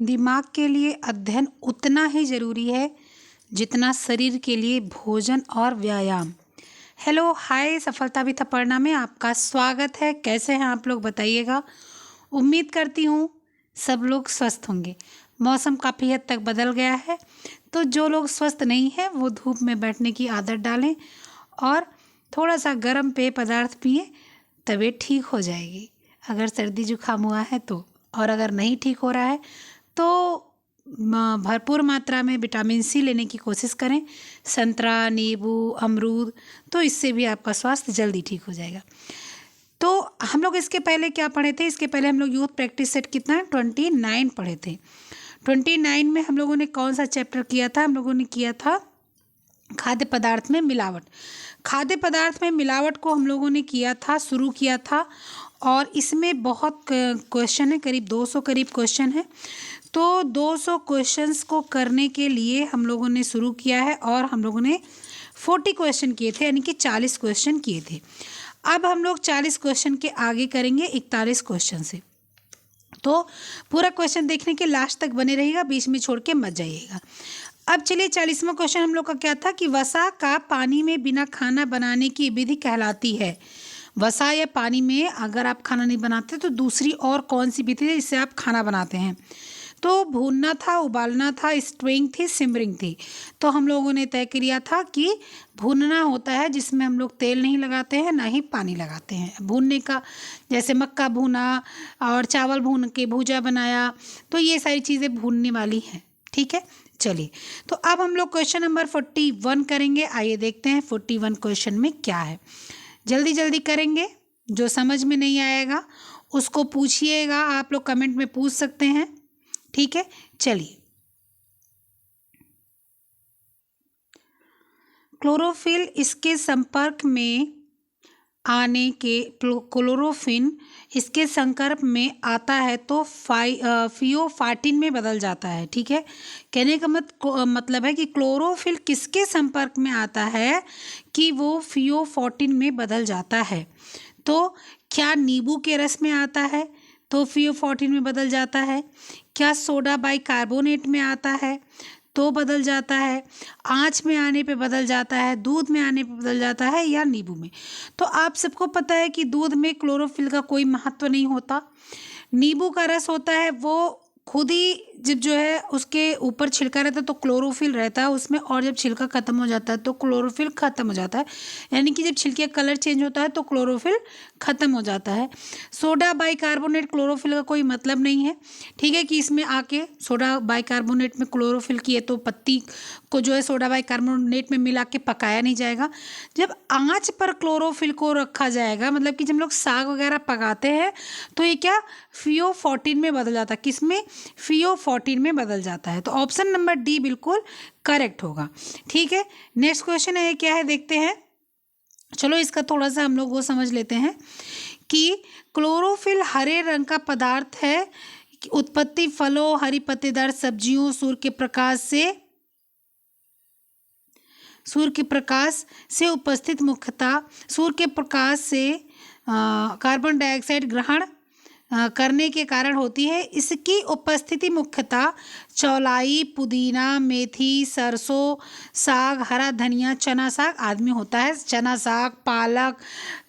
दिमाग के लिए अध्ययन उतना ही ज़रूरी है जितना शरीर के लिए भोजन और व्यायाम। हेलो हाय, सफलता विथ अपर्णा में आपका स्वागत है। कैसे हैं आप लोग बताइएगा। उम्मीद करती हूँ सब लोग स्वस्थ होंगे। मौसम काफ़ी हद तक बदल गया है, तो जो लोग स्वस्थ नहीं हैं वो धूप में बैठने की आदत डालें और थोड़ा सा गर्म पेय पदार्थ पिएं, तबीयत ठीक हो जाएगी। अगर सर्दी जुकाम हुआ है तो, और अगर नहीं ठीक हो रहा है तो भरपूर मात्रा में विटामिन सी लेने की कोशिश करें। संतरा, नींबू, अमरूद, तो इससे भी आपका स्वास्थ्य जल्दी ठीक हो जाएगा। तो हम लोग इसके पहले क्या पढ़े थे? इसके पहले हम लोग यूथ प्रैक्टिस सेट कितना 29 पढ़े थे। 29 में हम लोगों ने कौन सा चैप्टर किया था? हम लोगों ने किया था खाद्य पदार्थ में मिलावट। खाद्य पदार्थ में मिलावट को हम लोगों ने शुरू किया था और इसमें बहुत क्वेश्चन है, करीब 200 करीब क्वेश्चन है। तो 200 क्वेश्चंस को करने के लिए हम लोगों ने शुरू किया है और हम लोगों ने 40 क्वेश्चन किए थे, यानी कि 40 क्वेश्चन किए थे। अब हम लोग 40 क्वेश्चन के आगे करेंगे 41 क्वेश्चन से। तो पूरा क्वेश्चन देखने के लास्ट तक बने रहिएगा, बीच में छोड़ के मत जाइएगा। अब चलिए 40वां क्वेश्चन हम लोग का क्या था कि वसा का पानी में बिना खाना बनाने की विधि कहलाती है। वसा या पानी में अगर आप खाना नहीं बनाते तो दूसरी और कौन सी विधि है जिससे आप खाना बनाते हैं? तो भूनना था, उबालना था, स्टीमिंग थी, सिमरिंग थी। तो हम लोगों ने तय किया था कि भूनना होता है जिसमें हम लोग तेल नहीं लगाते हैं, ना ही पानी लगाते हैं। भूनने का जैसे मक्का भूना और चावल भून के भूजा बनाया, तो ये सारी चीज़ें भूनने वाली हैं। ठीक है, चलिए तो अब हम लोग क्वेश्चन नंबर 41 करेंगे। आइए देखते हैं 41 क्वेश्चन में क्या है। जल्दी जल्दी करेंगे, जो समझ में नहीं आएगा उसको पूछिएगा, आप लोग कमेंट में पूछ सकते हैं। ठीक है, चलिए। क्लोरोफिल इसके संपर्क में आने के क्लोरोफिन इसके संपर्क में आता है तो फियोफार्टिन में बदल जाता है। ठीक है, कहने का मतलब है कि क्लोरोफिल किसके संपर्क में आता है कि वो फियोफार्टिन में बदल जाता है। तो क्या नींबू के रस में आता है तो फियोफार्टिन में बदल जाता है? क्या सोडा बाइकार्बोनेट में आता है तो बदल जाता है? आँच में आने पे बदल जाता है, दूध में आने पे बदल जाता है, या नींबू में? तो आप सबको पता है कि दूध में क्लोरोफिल का कोई महत्व नहीं होता। नींबू का रस होता है वो खुद ही जब जो है उसके ऊपर छिलका रहता है तो क्लोरोफिल रहता है उसमें, और जब छिलका खत्म हो जाता है तो क्लोरोफिल खत्म हो जाता है, यानी कि जब छिलके का कलर चेंज होता है तो क्लोरोफिल खत्म हो जाता है। सोडा बाइकार्बोनेट क्लोरोफिल का कोई मतलब नहीं है। ठीक है, कि इसमें आके सोडा बाइकार्बोनेट में क्लोरोफिल की है तो पत्ती को जो है सोडा बाइकार्बोनेट में मिला के पकाया नहीं जाएगा। जब आँच पर क्लोरोफिल को रखा जाएगा, मतलब कि जब लोग साग वगैरह पकाते हैं तो ये क्या फियोफार्टिन में बदल जाता है। किस में? फियोफार्टिन में बदल जाता है। तो ऑप्शन नंबर डी बिल्कुल करेक्ट होगा। ठीक है, नेक्स्ट क्वेश्चन है, ये क्या है देखते हैं। चलो इसका थोड़ा सा हम लोग वो समझ लेते हैं कि क्लोरोफिल हरे रंग का पदार्थ है। उत्पत्ति फलों, हरी पत्तेदार सब्जियों, सूर्य के प्रकाश से उपस्थित मुख्यतः सूर्य के प्रकाश से कार्बन डाइऑक्साइड ग्रहण करने के कारण होती है। इसकी उपस्थिति मुख्यतः चौलाई, पुदीना, मेथी, सरसों साग, हरा धनिया, चना साग आदि में होता है। चना साग, पालक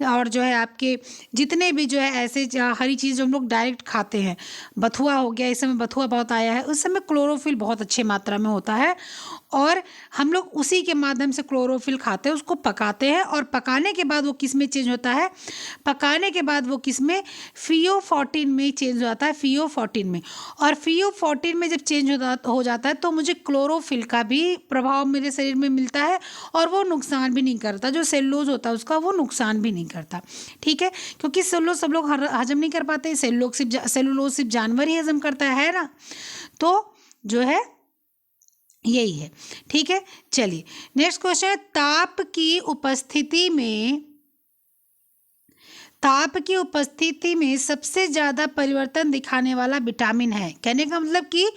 और जो है आपके जितने भी जो है ऐसे हरी चीज़ जो हम लोग डायरेक्ट खाते हैं, बथुआ हो गया, इस समय बथुआ बहुत आया है, उस समय क्लोरोफिल बहुत अच्छे मात्रा में होता है और हम लोग उसी के माध्यम से क्लोरोफिल खाते हैं, उसको पकाते हैं और पकाने के बाद वो किस में चेंज होता है? पकाने के बाद वो किस में? फियोफार्टिन में चेंज हो जाता है, फियोफार्टिन में। और फियोफार्टिन में जब चेंज हो जाता है तो मुझे क्लोरोफिल का भी प्रभाव मेरे शरीर में मिलता है और वो नुकसान भी नहीं करता। जो सेलुलोज होता है उसका वो नुकसान भी नहीं करता। ठीक है, क्योंकि सेलुलोज सब लोग हजम नहीं कर पाते, सेलुलोज सिर्फ जानवर ही हजम करता है ना। तो जो है यही है। ठीक है, चलिए नेक्स्ट क्वेश्चन है, ताप की उपस्थिति में सबसे ज़्यादा परिवर्तन दिखाने वाला विटामिन है। कहने का मतलब कि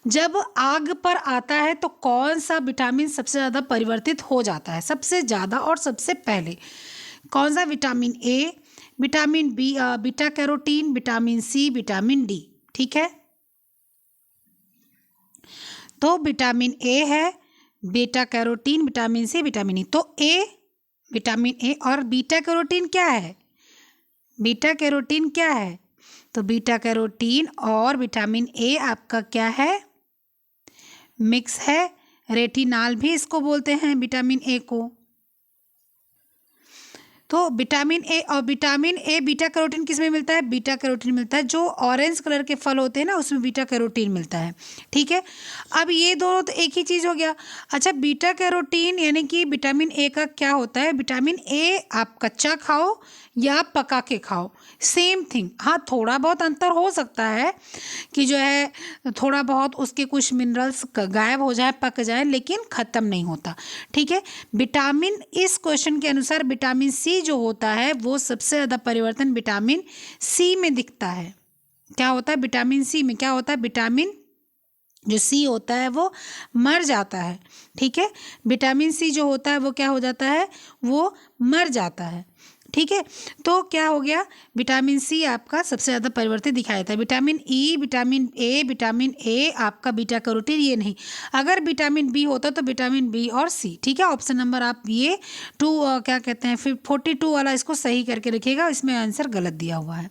जब आग पर आता है तो कौन सा विटामिन सबसे ज़्यादा परिवर्तित हो जाता है? सबसे ज़्यादा और सबसे पहले कौन सा? Vitamin A, vitamin B, beta carotene, vitamin C, vitamin D. ठीक है, तो विटामिन ए है, beta carotene, vitamin C, vitamin E. तो ए, विटामिन ए और बीटा कैरोटीन क्या है? बीटा कैरोटीन क्या है? तो बीटा कैरोटीन और विटामिन ए आपका क्या है? मिक्स है। रेटिनाल भी इसको बोलते हैं विटामिन ए को। तो विटामिन ए और विटामिन ए बीटा कैरोटीन किस में मिलता है? बीटा कैरोटीन मिलता है, जो ऑरेंज कलर के फल होते हैं ना उसमें बीटा कैरोटीन मिलता है। ठीक है, अब ये दोनों तो एक ही चीज़ हो गया। अच्छा, बीटा कैरोटीन यानी कि विटामिन ए का क्या होता है? विटामिन ए आप कच्चा खाओ या पका के खाओ, सेम थिंग। हाँ, थोड़ा बहुत अंतर हो सकता है कि जो है थोड़ा बहुत उसके कुछ मिनरल्स गायब हो जाए, पक जाए, लेकिन ख़त्म नहीं होता। ठीक है, विटामिन, इस क्वेश्चन के अनुसार विटामिन सी जो होता है वो सबसे ज़्यादा परिवर्तन विटामिन सी में दिखता है। क्या होता है? विटामिन सी में क्या होता है? विटामिन जो सी होता है वो मर जाता है। ठीक है, विटामिन सी जो होता है वो क्या हो जाता है? वो मर जाता है। ठीक है, तो क्या हो गया? विटामिन सी आपका सबसे ज़्यादा परिवर्तित दिखाई देता है। विटामिन ई, विटामिन ए आपका बीटा कैरोटीन ये नहीं। अगर विटामिन बी होता तो विटामिन बी और सी। ठीक है, ऑप्शन नंबर आप ये क्या कहते हैं, फिर 42 वाला इसको सही करके रखिएगा, इसमें आंसर गलत दिया हुआ है।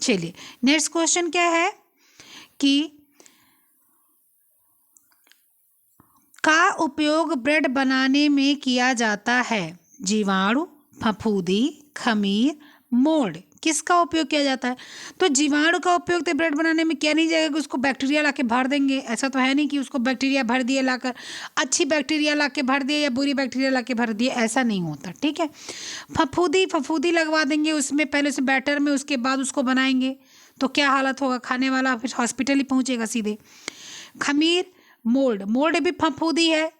चलिए, नेक्स्ट क्वेश्चन क्या है कि का उपयोग ब्रेड बनाने में किया जाता है? जीवाणु, फफूंदी, खमीर, मोल्ड, किसका उपयोग किया जाता है? तो जीवाणु का उपयोग तो ब्रेड बनाने में किया नहीं जाएगा कि उसको बैक्टीरिया लाके भर देंगे। ऐसा तो है नहीं कि उसको बैक्टीरिया भर दिए लाकर, अच्छी बैक्टीरिया लाके भर दिए या बुरी बैक्टीरिया लाके भर दिए, ऐसा नहीं होता। ठीक है, फफूंदी लगवा देंगे उसमें, पहले से बैटर में, उसके बाद उसको बनाएंगे, तो क्या हालत होगा? खाने वाला फिर हॉस्पिटल ही पहुँचेगा सीधे। खमीर, मोल्ड भी फफूंदी है,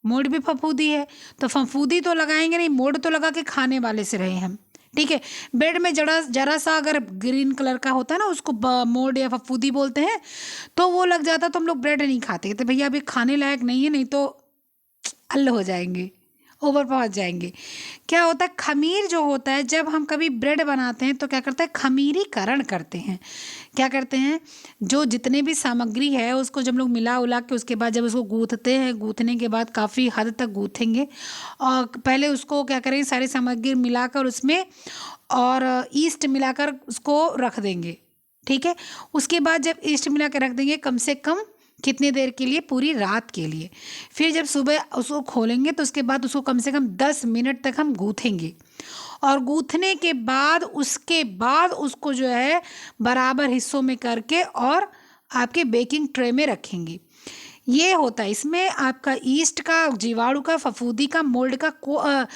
मोल्ड भी फफूंदी है, तो फफूंदी तो लगाएंगे नहीं, मोल्ड तो लगा के खाने वाले से रहे हम। ठीक है, ब्रेड में जरा सा अगर ग्रीन कलर का होता है ना, उसको मोल्ड या फफूंदी बोलते हैं, तो वो लग जाता तो हम लोग ब्रेड नहीं खाते, तो भैया अभी खाने लायक नहीं है, नहीं तो अल्ल हो जाएंगे, ऊपर पहुंच जाएंगे। क्या होता है? खमीर जो होता है, जब हम कभी ब्रेड बनाते हैं तो क्या करते हैं? खमीरीकरण करते हैं। क्या करते हैं? जो जितने भी सामग्री है उसको जब लोग मिला उला के उसके बाद जब उसको गूँथते हैं, गूँथने के बाद काफ़ी हद तक गूँथेंगे और पहले उसको क्या करेंगे, सारी सामग्री मिलाकर उसमें और ईस्ट मिलाकर उसको रख देंगे। ठीक है, उसके बाद जब ईस्ट मिला कर रख देंगे कम से कम कितनी देर के लिए? पूरी रात के लिए। फिर जब सुबह उसको खोलेंगे तो उसके बाद उसको कम से कम 10 मिनट तक हम गूँथेंगे और गूँथने के बाद उसके बाद उसको जो है बराबर हिस्सों में करके और आपके बेकिंग ट्रे में रखेंगे। ये होता है, इसमें आपका ईस्ट का, जीवाणु का, फफूंदी का, मोल्ड का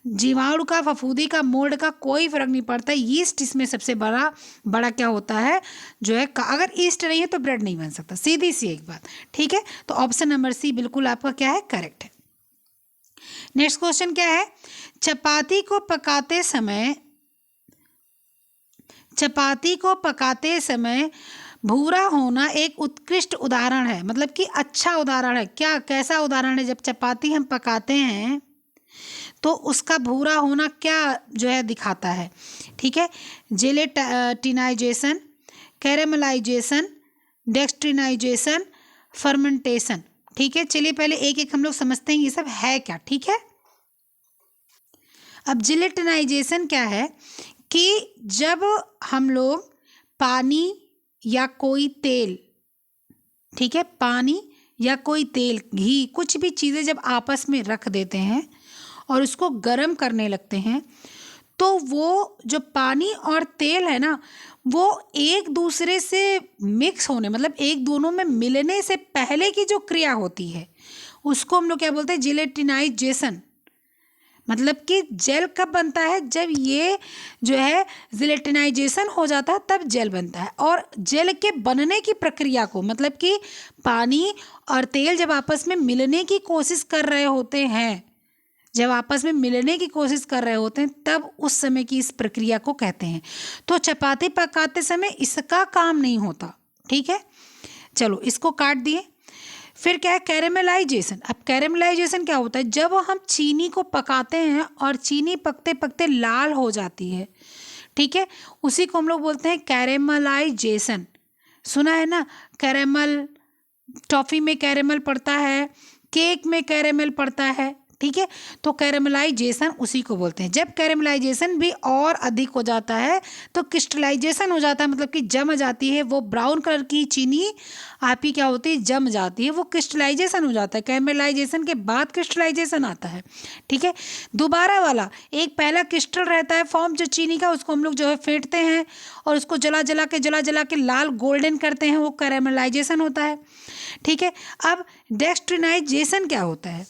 जीवाणु का, फफूंदी का, मोल्ड का कोई फर्क नहीं पड़ता। ईस्ट इसमें सबसे बड़ा क्या होता है जो है, अगर ईस्ट नहीं है तो ब्रेड नहीं बन सकता, सीधी सी एक बात। ठीक है, तो ऑप्शन नंबर सी बिल्कुल आपका क्या है? करेक्ट है। नेक्स्ट क्वेश्चन क्या है? चपाती को पकाते समय भूरा होना एक उत्कृष्ट उदाहरण है, मतलब कि अच्छा उदाहरण है। क्या, कैसा उदाहरण है? जब चपाती हम पकाते हैं तो उसका भूरा होना क्या जो है दिखाता है? ठीक है, जेलेटिनाइजेशन, कैरेमलाइजेशन, डेक्सट्रिनाइजेशन, फर्मेंटेशन। ठीक है, चलिए पहले एक एक हम लोग समझते हैं ये सब है क्या। ठीक है, अब जेलेटिनाइजेशन क्या है कि जब हम लोग पानी या कोई तेल, ठीक है, पानी या कोई तेल, घी, कुछ भी चीज़ें जब आपस में रख देते हैं और उसको गर्म करने लगते हैं तो वो जो पानी और तेल है ना, वो एक दूसरे से मिक्स होने, मतलब एक दोनों में मिलने से पहले की जो क्रिया होती है उसको हम लोग क्या बोलते हैं? जिलेटिनाइजेशन। मतलब कि जेल कब बनता है? जब ये जो है जिलेटिनाइजेशन हो जाता है तब जेल बनता है। और जेल के बनने की प्रक्रिया को, मतलब कि पानी और तेल जब आपस में मिलने की कोशिश कर रहे होते हैं, जब आपस में मिलने की कोशिश कर रहे होते हैं तब उस समय की इस प्रक्रिया को कहते हैं। तो चपाती पकाते समय इसका काम नहीं होता। ठीक है, चलो इसको काट दिए। फिर क्या है? कैरेमलाइजेशन। अब कैरेमलाइजेशन क्या होता है? जब हम चीनी को पकाते हैं और चीनी पकते पकते लाल हो जाती है, ठीक है, उसी को हम लोग बोलते हैं कैरेमलाइजेशन। सुना है ना, कैरेमल टॉफ़ी में कैरेमल पड़ता है, केक में कैरेमल पड़ता है, ठीक है। तो कैरेमलाइजेशन उसी को बोलते हैं। जब कैरेमलाइजेशन भी और अधिक हो जाता है तो क्रिस्टलाइजेशन हो जाता है, मतलब कि जम जाती है वो ब्राउन कलर की चीनी आपकी क्या होती है, जम जाती है, वो क्रिस्टलाइजेशन हो जाता है। कैरेमलाइजेशन के बाद क्रिस्टलाइजेशन आता है, ठीक है। दोबारा वाला एक पहला क्रिस्टल रहता है फॉर्म जो चीनी का, उसको हम लोग जो है फेंटते हैं और उसको जला जला के लाल गोल्डन करते हैं, वो कैरेमलाइजेशन होता है, ठीक है। अब डेक्सट्रिनाइजेशन क्या होता है,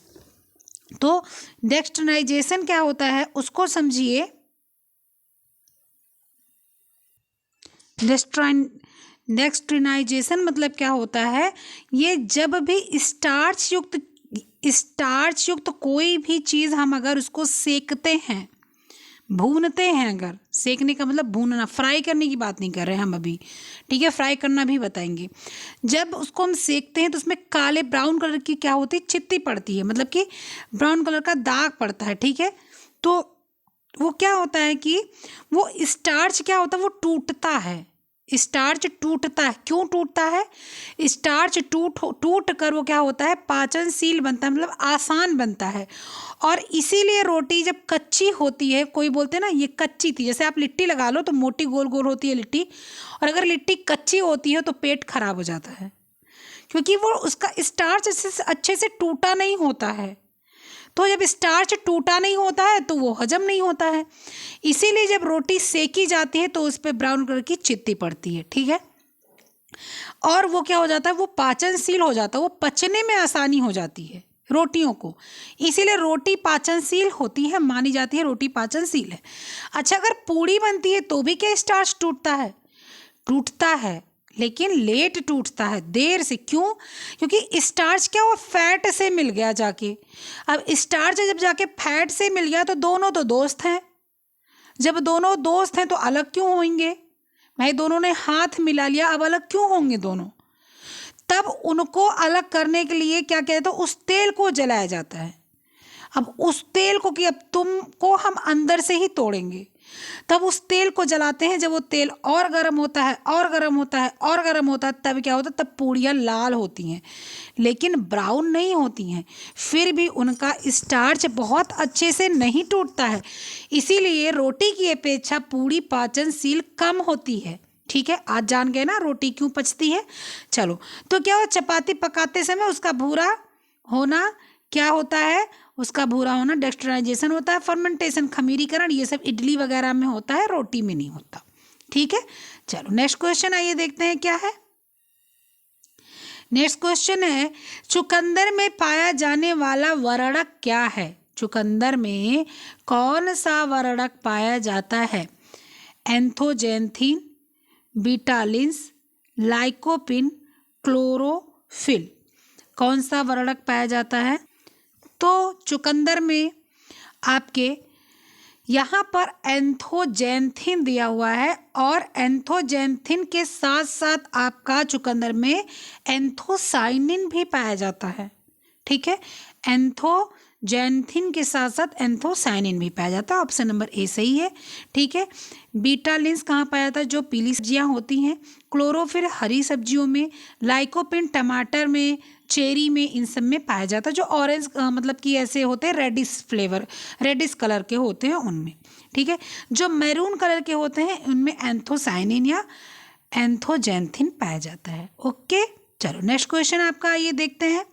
तो डेक्सट्रिनाइजेशन क्या होता है उसको समझिए। डेक्सट्रिनाइजेशन मतलब क्या होता है, ये जब भी स्टार्च युक्त कोई भी चीज़ हम अगर उसको सेकते हैं, भूनते हैं, अगर सेकने का मतलब भूनना, फ्राई करने की बात नहीं कर रहे हैं हम अभी, ठीक है, फ्राई करना भी बताएंगे। जब उसको हम सेकते हैं तो उसमें काले ब्राउन कलर की क्या होती है, चित्ती पड़ती है, मतलब कि ब्राउन कलर का दाग पड़ता है, ठीक है। तो वो क्या होता है कि वो स्टार्च क्या होता है, वो टूटता है, स्टार्च टूटता है। क्यों टूटता है, स्टार्च टूट कर वो क्या होता है, पाचनशील बनता है, मतलब आसान बनता है। और इसीलिए रोटी जब कच्ची होती है, कोई बोलते हैं ना ये कच्ची थी, जैसे आप लिट्टी लगा लो तो मोटी गोल गोल होती है लिट्टी, और अगर लिट्टी कच्ची होती है तो पेट खराब हो जाता है, क्योंकि वो उसका स्टार्च अच्छे से टूटा नहीं होता है। तो जब स्टार्च टूटा नहीं होता है तो वो हजम नहीं होता है, इसीलिए जब रोटी सेकी जाती है तो उस पर ब्राउन कलर की चित्ती पड़ती है, ठीक है। और वो क्या हो जाता है, वो पाचनशील हो जाता है, वो पचने में आसानी हो जाती है रोटियों को, इसीलिए रोटी पाचनशील होती है, मानी जाती है रोटी पाचनशील है। अच्छा, अगर पूड़ी बनती है तो भी क्या स्टार्च टूटता है, टूटता है, लेकिन लेट टूटता है, देर से। क्यों, क्योंकि स्टार्च क्या वो फैट से मिल गया जाके। अब स्टार्च जब जाके फैट से मिल गया तो दोनों तो दोस्त हैं, जब दोनों दोस्त हैं तो अलग क्यों होंगे, भाई दोनों ने हाथ मिला लिया, अब अलग क्यों होंगे दोनों। तब उनको अलग करने के लिए क्या कहते हैं, उस तेल को जलाया जाता है। अब उस तेल को कि अब तुमको हम अंदर से ही तोड़ेंगे, तब उस तेल को जलाते हैं। जब वो तेल और गर्म होता है और गर्म होता है और गर्म होता है, तब क्या होता है, तब पूड़ियाँ लाल होती हैं, लेकिन ब्राउन नहीं होती हैं। फिर भी उनका स्टार्च बहुत अच्छे से नहीं टूटता है, इसीलिए रोटी की अपेक्षा पूड़ी पाचनशील कम होती है, ठीक है। आज जान गए ना रोटी क्यों पचती है। चलो, तो क्या हो, चपाती पकाते समय उसका भूरा होना क्या होता है, उसका भूरा होना डेक्सट्राइजेशन होता है, फर्मेंटेशन खमीरीकरण, ये सब इडली वगैरह में होता है, रोटी में नहीं होता, ठीक है। चलो नेक्स्ट क्वेश्चन आइए देखते हैं क्या है। नेक्स्ट क्वेश्चन है, चुकंदर में पाया जाने वाला वर्णक क्या है, चुकंदर में कौन सा वर्णक पाया जाता है, एंथोजेंथिन, बीटालिन्स, लाइकोपिन, क्लोरोफिल, कौन सा वर्णक पाया जाता है। तो चुकंदर में आपके यहाँ पर एंथोजेंथिन दिया हुआ है, और एंथोजेंथिन के साथ साथ आपका चुकंदर में एंथोसाइनिन भी पाया जाता है, ठीक है। एंथोजेंथिन के साथ साथ एंथोसाइनिन भी पाया जाता है, ऑप्शन नंबर ए सही है, ठीक है। बीटालिन्स कहाँ पाया जाता है, जो पीली सब्जियाँ होती हैं, क्लोरोफिल हरी सब्जियों में, लाइकोपिन टमाटर में, चेरी में, इन सब में पाया जाता है, जो ऑरेंज मतलब कि ऐसे होते हैं, रेडिश कलर के होते हैं उनमें, ठीक है। जो मैरून कलर के होते हैं उनमें एंथोसाइनिन या एंथोजेंथिन पाया जाता है, ओके। चलो नेक्स्ट क्वेश्चन आपका ये देखते हैं।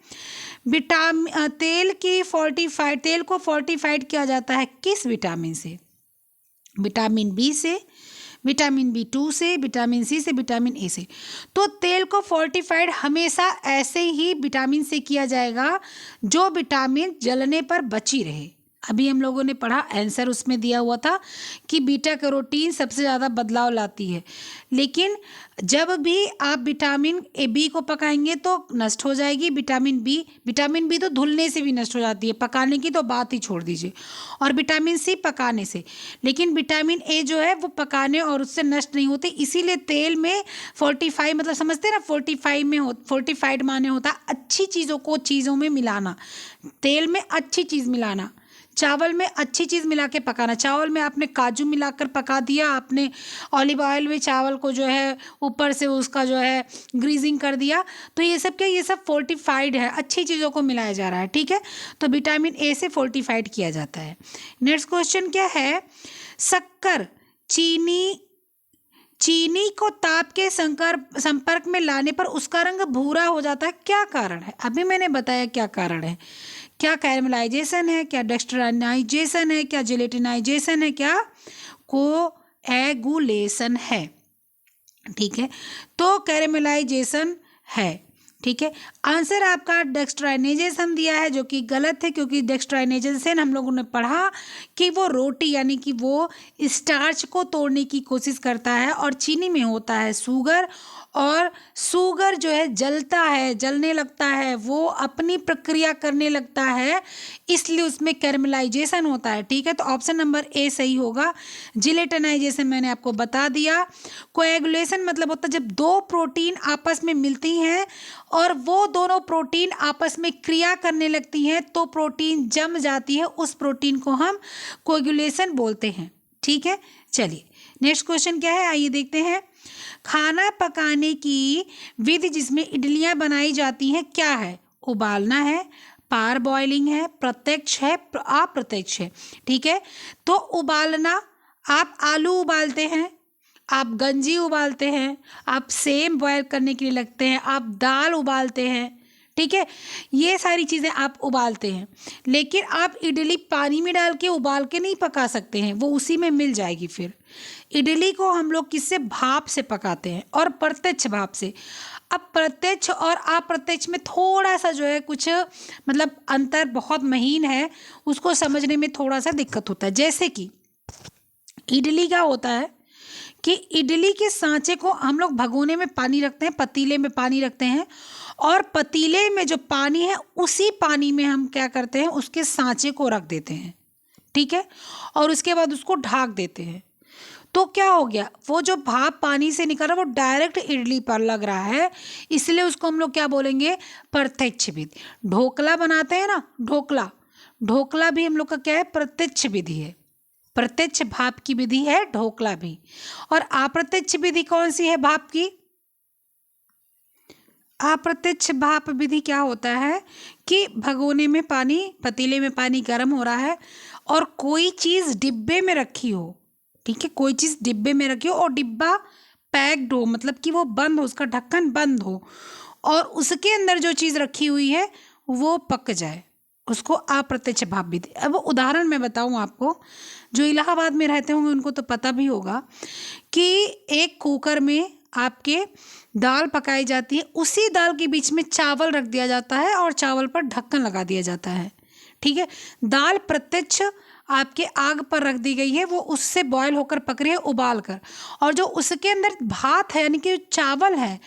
तेल को फोर्टिफाइड किया जाता है किस विटामिन से, विटामिन बी से, विटामिन B2 से, विटामिन सी से, विटामिन ए से। तो तेल को फोर्टिफाइड हमेशा ऐसे ही विटामिन से किया जाएगा जो विटामिन जलने पर बची रहे। अभी हम लोगों ने पढ़ा, आंसर उसमें दिया हुआ था कि बीटा कैरोटीन सबसे ज़्यादा बदलाव लाती है, लेकिन जब भी आप विटामिन बी को पकाएंगे तो नष्ट हो जाएगी। विटामिन बी तो धुलने से भी नष्ट हो जाती है, पकाने की तो बात ही छोड़ दीजिए, और विटामिन सी पकाने से, लेकिन विटामिन ए जो है वो पकाने और उससे नष्ट नहीं होती। इसीलिए तेल में फोर्टिफाई मतलब समझते हैं ना, फोर्टिफाइड माने होता है अच्छी चीज़ों को चीज़ों में मिलाना, तेल में अच्छी चीज़ मिलाना, चावल में अच्छी चीज़ मिला के पकाना। चावल में आपने काजू मिलाकर पका दिया, आपने ऑलिव ऑयल में चावल को जो है ऊपर से उसका जो है ग्रीजिंग कर दिया, तो ये सब क्या, ये सब फोर्टिफाइड है, अच्छी चीज़ों को मिलाया जा रहा है, ठीक है। तो विटामिन ए से फोर्टिफाइड किया जाता है। नेक्स्ट क्वेश्चन क्या है, शक्कर चीनी को ताप के संपर्क में लाने पर उसका रंग भूरा हो जाता है, क्या कारण है? अभी मैंने बताया क्या कारण है। क्या कैरमलाइजेशन है, क्या डेक्स्ट्राइनाइजेशन है, क्या जिलेटिनाइजेशन है, क्या कोएगुलेशन है, ठीक है। तो कैरमलाइजेशन है, ठीक है। आंसर आपका डेक्स्ट्राइनाइजेशन दिया है, जो कि गलत है, क्योंकि डेक्स्ट्राइनाइजेशन हम लोगों ने पढ़ा कि वो रोटी यानी कि वो स्टार्च को तोड़ने की कोशिश करता है, और चीनी में होता है शुगर, और शुगर जो है जलता है, जलने लगता है, वो अपनी प्रक्रिया करने लगता है, इसलिए उसमें कैरमलाइजेशन होता है, ठीक है। तो ऑप्शन नंबर ए सही होगा। जिलेटिनाइजेशन मैंने आपको बता दिया। कोएगुलेशन मतलब होता है जब दो प्रोटीन आपस में मिलती हैं और वो दोनों प्रोटीन आपस में क्रिया करने लगती हैं, तो प्रोटीन जम जाती है, उस प्रोटीन को हम कोएगुलेशन बोलते हैं, ठीक है। चलिए नेक्स्ट क्वेश्चन क्या है, आइए देखते हैं। खाना पकाने की विधि जिसमें इडलियां बनाई जाती हैं क्या है? उबालना है, पार बॉइलिंग है, प्रत्यक्ष है, अप्रत्यक्ष है, ठीक है। तो उबालना, आप आलू उबालते हैं, आप गंजी उबालते हैं, आप सेम बॉयल करने के लिए लगते हैं, आप दाल उबालते हैं, ठीक है। ये सारी चीज़ें आप उबालते हैं, लेकिन आप इडली पानी में डाल के उबाल के नहीं पका सकते हैं, वो उसी में मिल जाएगी। फिर इडली को हम लोग किससे, भाप से पकाते हैं, और प्रत्यक्ष भाप से। अब प्रत्यक्ष और अप्रत्यक्ष में थोड़ा सा जो है कुछ मतलब अंतर बहुत महीन है, उसको समझने में थोड़ा सा दिक्कत होता है। जैसे कि इडली क्या होता है कि इडली के सांचे को हम लोग भगोने में पानी रखते हैं, पतीले में पानी रखते हैं, और पतीले में जो पानी है उसी पानी में हम क्या करते हैं, उसके सांचे को रख देते हैं, ठीक है, और उसके बाद उसको ढक देते हैं। तो क्या हो गया, वो जो भाप पानी से निकल रहा है वो डायरेक्ट इडली पर लग रहा है, इसलिए उसको हम लोग क्या बोलेंगे, प्रत्यक्ष विधि। ढोकला बनाते हैं ना, ढोकला भी हम लोग का क्या है, प्रत्यक्ष विधि है, प्रत्यक्ष भाप की विधि है ढोकला भी। और अप्रत्यक्ष विधि कौन सी है भाप की? अप्रत्यक्ष भाप विधि क्या होता है कि भगोने में पानी, पतीले में पानी गर्म हो रहा है, और कोई चीज़ डिब्बे में रखी हो, ठीक है, कोई चीज़ डिब्बे में रखी हो और डिब्बा पैक्ड हो, मतलब कि वो बंद हो, उसका ढक्कन बंद हो, और उसके अंदर जो चीज़ रखी हुई है वो पक जाए, उसको अप्रत्यक्ष भाप विधि। अब उदाहरण मैं बताऊं आपको, जो इलाहाबाद में रहते होंगे उनको तो पता भी होगा कि एक कुकर में आपके दाल पकाई जाती है, उसी दाल के बीच में चावल रख दिया जाता है और चावल पर ढक्कन लगा दिया जाता है, ठीक है। दाल प्रत्यक्ष आपके आग पर रख दी गई है, वो उससे बॉयल होकर पक रही है उबाल कर, और जो उसके अंदर भात है यानी कि चावल है,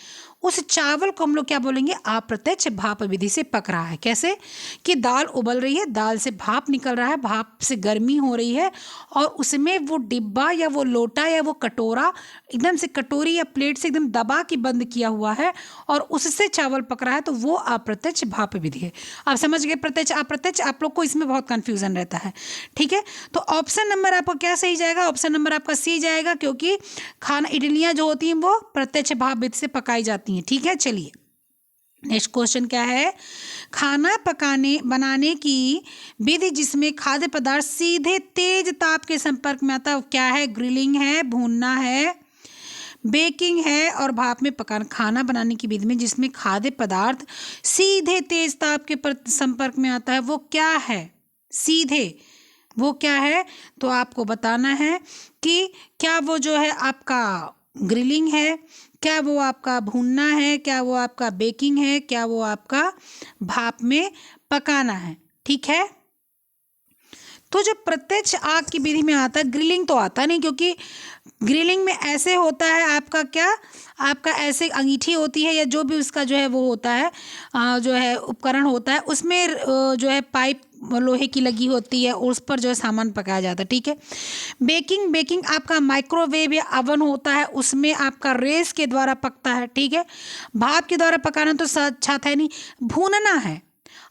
उस चावल को हम लोग क्या बोलेंगे, अप्रत्यक्ष भाप विधि से पक रहा है। कैसे कि दाल उबल रही है, दाल से भाप निकल रहा है, भाप से गर्मी हो रही है, और उसमें वो डिब्बा या वो लोटा या वो कटोरा एकदम से कटोरी या प्लेट से एकदम दबा के बंद किया हुआ है, और उससे चावल पक रहा है, तो वो अप्रत्यक्ष भाप विधि है। आप समझ गए प्रत्यक्ष अप्रत्यक्ष, आप लोग को इसमें बहुत कन्फ्यूजन रहता है, ठीक है। तो ऑप्शन नंबर आपका क्या सही जाएगा, ऑप्शन नंबर आपका सी जाएगा, क्योंकि खाना इडलियाँ जो होती हैं वो प्रत्यक्ष भाप विधि से पकाई जाती हैं, ठीक है। चलिए नेक्स्ट क्वेश्चन क्या है, खाना बनाने की विधि जिसमें खाद्य पदार्थ सीधे तेज ताप के संपर्क में आता है, क्या है, ग्रिलिंग है, भूनना है, बेकिंग है, और भाप में पकाना। खाना बनाने की विधि में जिसमें खाद्य पदार्थ सीधे तेज ताप के संपर्क में आता है, वो क्या है, सीधे वो क्या है? तो आपको बताना है कि क्या वो जो है आपका ग्रिलिंग है, क्या वो आपका भूनना है, क्या वो आपका बेकिंग है, क्या वो आपका भाप में पकाना है, ठीक है। तो जो प्रत्यक्ष आग की विधि में आता है, ग्रिलिंग तो आता नहीं, क्योंकि ग्रिलिंग में ऐसे होता है आपका क्या, आपका ऐसे अंगीठी होती है या जो भी उसका जो है वो होता है, जो है उपकरण होता है, उसमें जो है पाइप लोहे की लगी होती है, उस पर जो है सामान पकाया जाता है, ठीक है। बेकिंग आपका माइक्रोवेव या अवन होता है, उसमें आपका रेस के द्वारा पकता है, ठीक है। भाप के द्वारा पकाना तो अच्छा था नहीं। भूनना है,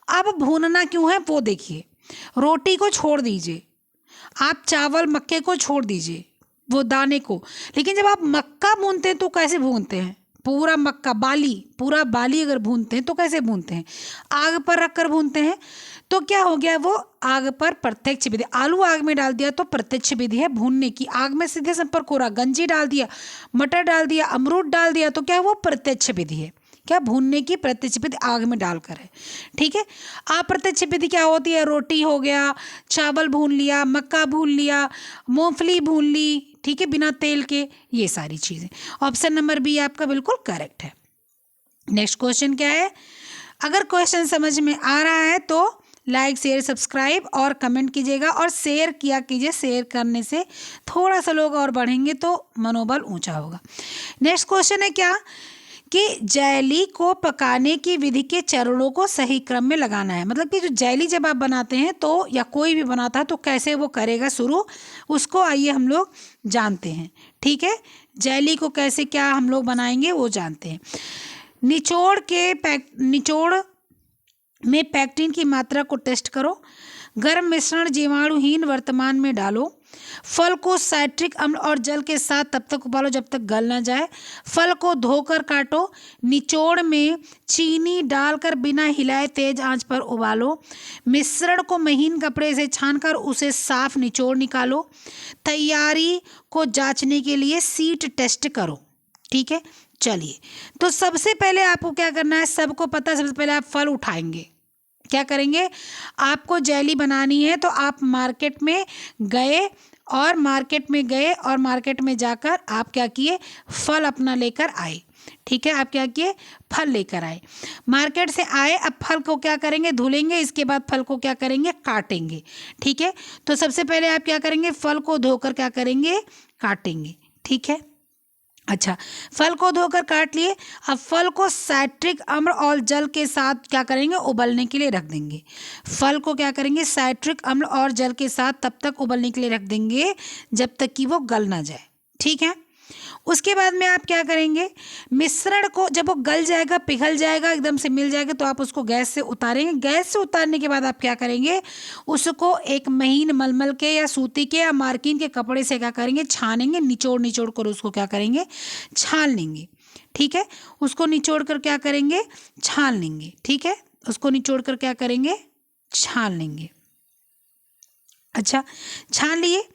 अब भूनना क्यों है वो देखिए, रोटी को छोड़ दीजिए, आप चावल मक्के को छोड़ दीजिए, वो दाने को। लेकिन जब आप मक्का भूनते हैं तो कैसे भूनते हैं? पूरा मक्का बाली, पूरा बाली अगर भूनते हैं तो कैसे भूनते हैं? आग पर रख कर भूनते हैं। तो क्या हो गया, वो आग पर प्रत्यक्ष विधि। आलू आग में डाल दिया तो प्रत्यक्ष विधि है भूनने की, आग में सीधे संपर्क हो रहा। गंजी डाल दिया, मटर डाल दिया, अमरूद डाल दिया, तो क्या वो प्रत्यक्ष विधि है। क्या भूनने की प्रत्यक्ष विधि आग में डालकर है। ठीक है। अप्रत्यक्ष विधि क्या होती है? रोटी हो गया, चावल भून लिया, मक्का भून लिया, मूंगफली भून ली, ठीक है, बिना तेल के, ये सारी चीज़ें। ऑप्शन नंबर बी आपका बिल्कुल करेक्ट है। नेक्स्ट क्वेश्चन क्या है? अगर क्वेश्चन समझ में आ रहा है तो लाइक शेयर सब्सक्राइब और कमेंट कीजिएगा, और शेयर किया कीजिए। शेयर करने से थोड़ा सा लोग और बढ़ेंगे तो मनोबल ऊंचा होगा। नेक्स्ट क्वेश्चन है क्या कि जैली को पकाने की विधि के चरणों को सही क्रम में लगाना है। मतलब कि जो जैली जब आप बनाते हैं तो, या कोई भी बनाता है तो कैसे वो करेगा शुरू, उसको आइए हम लोग जानते हैं। ठीक है, जैली को कैसे क्या हम लोग बनाएंगे वो जानते हैं। निचोड़ में पैक्टिन की मात्रा को टेस्ट करो। गर्म मिश्रण जीवाणुहीन वर्तमान में डालो। फल को साइट्रिक अम्ल और जल के साथ तब तक उबालो जब तक गल ना जाए। फल को धोकर काटो। निचोड़ में चीनी डालकर बिना हिलाए तेज आंच पर उबालो। मिश्रण को महीन कपड़े से छानकर उसे साफ निचोड़ निकालो। तैयारी को जांचने के लिए सीट टेस्ट करो। ठीक है, चलिए, तो सबसे पहले आपको क्या करना है, सबको पता है। सबसे पहले आप फल उठाएंगे, क्या करेंगे, आपको जेली बनानी है तो आप मार्केट में गए, और मार्केट में जाकर आप क्या किए, फल अपना लेकर आए। ठीक है, आप क्या किए, फल लेकर आए, मार्केट से आए। अब फल को क्या करेंगे, धुलेंगे, इसके बाद फल को क्या करेंगे, काटेंगे। ठीक है, तो सबसे पहले आप क्या करेंगे, फल को धोकर क्या करेंगे, काटेंगे। ठीक है, अच्छा, फल को धोकर काट लिए। अब फल को साइट्रिक अम्ल और जल के साथ क्या करेंगे, उबलने के लिए रख देंगे। फल को क्या करेंगे, साइट्रिक अम्ल और जल के साथ तब तक उबलने के लिए रख देंगे जब तक कि वो गल ना जाए। ठीक है, उसके बाद में आप क्या करेंगे, मिश्रण को जब वो गल जाएगा, पिघल जाएगा, एकदम से मिल जाएगा, तो आप उसको गैस से उतारेंगे। गैस से उतारने के बाद आप क्या करेंगे, उसको एक महीन मलमल के या सूती के या मार्किन के कपड़े से क्या करेंगे, छानेंगे। निचोड़ कर उसको क्या करेंगे, छान लेंगे। ठीक है, उसको निचोड़ कर क्या करेंगे, छान लेंगे। ठीक है, उसको निचोड़ कर क्या करेंगे, छान लेंगे। अच्छा, छान लिए।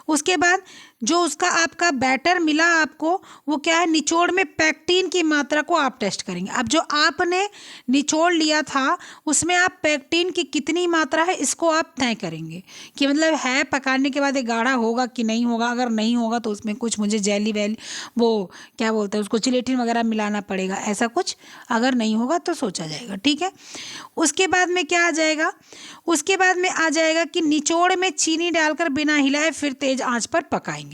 उसके बाद जो उसका आपका बैटर मिला आपको, वो क्या है, निचोड़ में पैक्टिन की मात्रा को आप टेस्ट करेंगे। अब जो आपने निचोड़ लिया था उसमें आप पैक्टिन की कितनी मात्रा है इसको आप तय करेंगे, कि मतलब है पकाने के बाद ये गाढ़ा होगा कि नहीं होगा। अगर नहीं होगा तो उसमें कुछ मुझे जेली वैली, वो क्या बोलते हैं उसको, जिलेटिन वगैरह मिलाना पड़ेगा, ऐसा कुछ। अगर नहीं होगा तो सोचा जाएगा। ठीक है, उसके बाद में क्या आ जाएगा, उसके बाद में आ जाएगा कि निचोड़ में चीनी डालकर बिना हिलाए फिर तेज आंच पर पकाएंगे।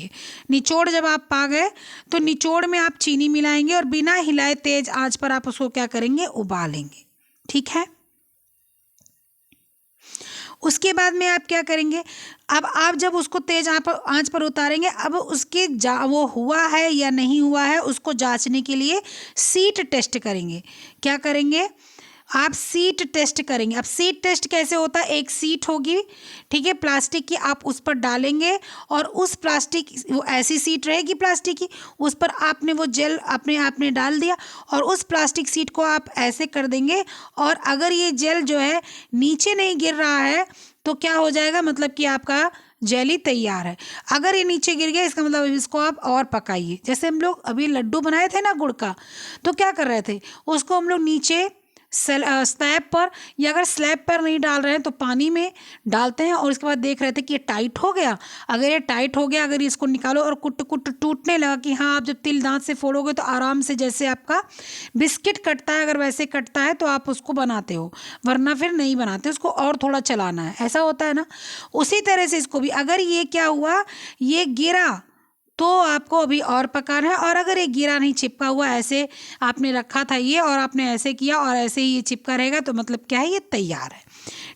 निचोड़ जब आप पा गए तो निचोड़ में आप चीनी मिलाएंगे और बिना हिलाए तेज आंच पर आप उसको क्या करेंगे, उबालेंगे। ठीक है, उसके बाद में आप क्या करेंगे, अब आप जब उसको तेज आंच पर उतारेंगे, अब उसके वो हुआ है या नहीं हुआ है उसको जांचने के लिए सीट टेस्ट करेंगे। क्या करेंगे, आप सीट टेस्ट करेंगे। अब सीट टेस्ट कैसे होता है, एक सीट होगी, ठीक है, प्लास्टिक की, आप उस पर डालेंगे और उस प्लास्टिक, वो ऐसी सीट रहेगी प्लास्टिक की, उस पर आपने वो जेल आपने डाल दिया और उस प्लास्टिक सीट को आप ऐसे कर देंगे। और अगर ये जेल जो है नीचे नहीं गिर रहा है तो क्या हो जाएगा, मतलब कि आपका जेली तैयार है। अगर ये नीचे गिर गया इसका मतलब इसको आप और पकाइए। जैसे हम लोग अभी लड्डू बनाए थे ना गुड़ का, तो क्या कर रहे थे, उसको हम लोग नीचे स्लैब पर, या अगर स्लैब पर नहीं डाल रहे हैं तो पानी में डालते हैं और उसके बाद देख रहे थे कि ये टाइट हो गया। अगर ये टाइट हो गया, अगर इसको निकालो और कुट कुट टूटने लगा, कि हाँ आप जब तिल दांत से फोड़ोगे तो आराम से जैसे आपका बिस्किट कटता है, अगर वैसे कटता है तो आप उसको बनाते हो, वरना फिर नहीं बनाते, उसको और थोड़ा चलाना है, ऐसा होता है ना। उसी तरह से इसको भी, अगर ये क्या हुआ, ये गिरा तो आपको अभी और पकाना है। और अगर ये गिरा नहीं, चिपका हुआ, ऐसे आपने रखा था ये और आपने ऐसे किया और ऐसे ही ये चिपका रहेगा, तो मतलब क्या है, ये तैयार है।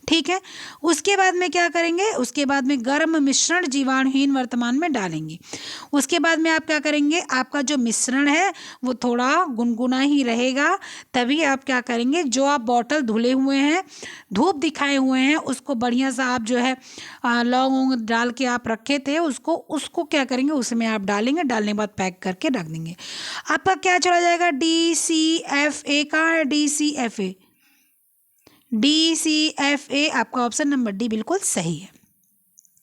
ठीक है। उसके बाद में क्या करेंगे, उसके बाद में गर्म मिश्रण जीवाणुहीन वर्तमान में डालेंगे। उसके बाद में आप क्या करेंगे, आपका जो मिश्रण है वो थोड़ा गुनगुना ही रहेगा। तभी आप क्या करेंगे, जो आप बॉटल धुले हुए हैं, धूप दिखाए हुए हैं, उसको बढ़िया सा आप जो है लौंग वोंग डाल के आप रखे थे, उसको क्या करेंगे, उसमें आप डालेंगे। डालने के बाद पैक करके रख देंगे। आपका क्या चला जाएगा, DCFA। कहाँ है DCFA? DCFA आपका ऑप्शन नंबर डी बिल्कुल सही है।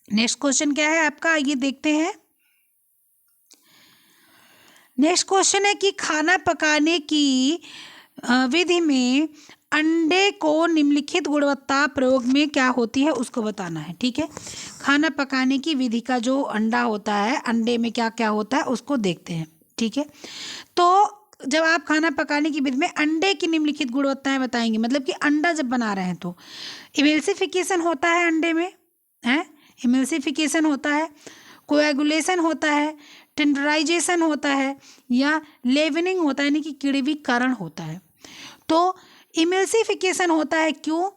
नेक्स्ट क्वेश्चन क्या है आपका, ये देखते हैं। नेक्स्ट क्वेश्चन है कि खाना पकाने की विधि में अंडे को निम्नलिखित गुणवत्ता प्रयोग में क्या होती है उसको बताना है। ठीक है, खाना पकाने की विधि का जो अंडा होता है, अंडे में क्या क्या होता है उसको देखते हैं। ठीक है, तो जब आप खाना पकाने की विधि में अंडे की निम्नलिखित गुणवत्ताएं बताएंगे, मतलब कि अंडा जब बना रहे हैं तो इमल्सिफिकेशन होता है अंडे में, है इमल्सिफिकेशन होता है, कोएगुलेशन होता है, टेंडराइजेशन होता है, या लेवनिंग होता है, यानी कि किण्विकरण होता है। तो इमल्सिफिकेशन होता है, क्यों?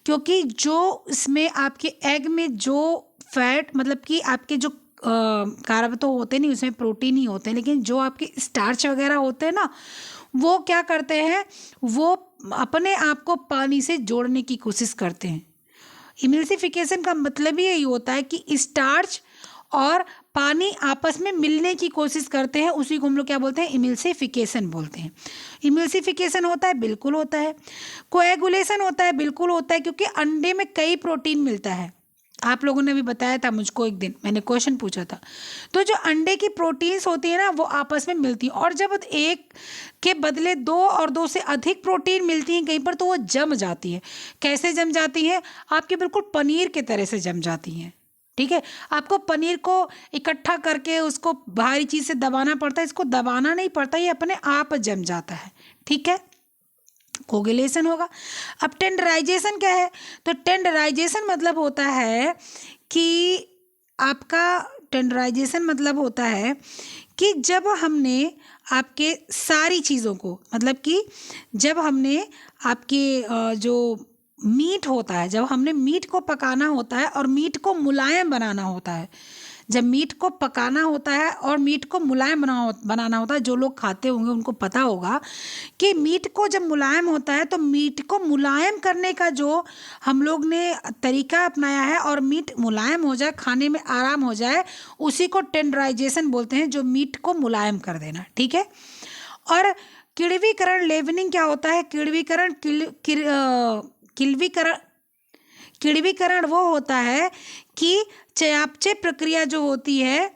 क्योंकि जो इसमें आपके एग में जो फैट, मतलब कि आपके जो कार्ब तो होते नहीं, उसमें प्रोटीन ही होते हैं, लेकिन जो आपके स्टार्च वगैरह होते हैं ना, वो क्या करते हैं, वो अपने आप को पानी से जोड़ने की कोशिश करते हैं। इमल्सिफिकेशन का मतलब ही यही होता है कि स्टार्च और पानी आपस में मिलने की कोशिश करते हैं, उसी को हम लोग क्या बोलते हैं, इमल्सिफिकेशन बोलते हैं। इमल्सिफिकेशन होता है, बिल्कुल होता है। कोएगुलेशन होता है, बिल्कुल होता है, क्योंकि अंडे में कई प्रोटीन मिलता है। आप लोगों ने भी बताया था मुझको, एक दिन मैंने क्वेश्चन पूछा था। तो जो अंडे की प्रोटीन्स होती है ना, वो आपस में मिलती हैं, और जब एक के बदले दो और दो से अधिक प्रोटीन मिलती हैं कहीं पर, तो वो जम जाती है। कैसे जम जाती हैं, आपके बिल्कुल पनीर के तरह से जम जाती हैं। ठीक है, आपको पनीर को इकट्ठा करके उसको भारी चीज़ से दबाना पड़ता है, इसको दबाना नहीं पड़ता, ये अपने आप जम जाता है। ठीक है, कोगुलेशन होगा। अब टेंडराइजेशन क्या है, तो टेंडराइजेशन मतलब होता है कि आपका टेंडराइजेशन मतलब होता है कि जब हमने आपके सारी चीज़ों को, मतलब कि जब हमने आपके जो मीट होता है, जब हमने मीट को पकाना होता है और मीट को मुलायम बनाना होता है, जब मीट को पकाना होता है और मीट को मुलायम बनाना होता है, जो लोग खाते होंगे उनको पता होगा कि मीट को जब मुलायम होता है, तो मीट को मुलायम करने का जो हम लोग ने तरीका अपनाया है, और मीट मुलायम हो जाए, खाने में आराम हो जाए, उसी को टेंडराइजेशन बोलते हैं, जो मीट को मुलायम कर देना। ठीक है, और किण्विकरण, लेवनिंग क्या होता है, किण्विकरण किण्विकरण किण्विकरण वो होता है कि चयापचय प्रक्रिया जो होती है,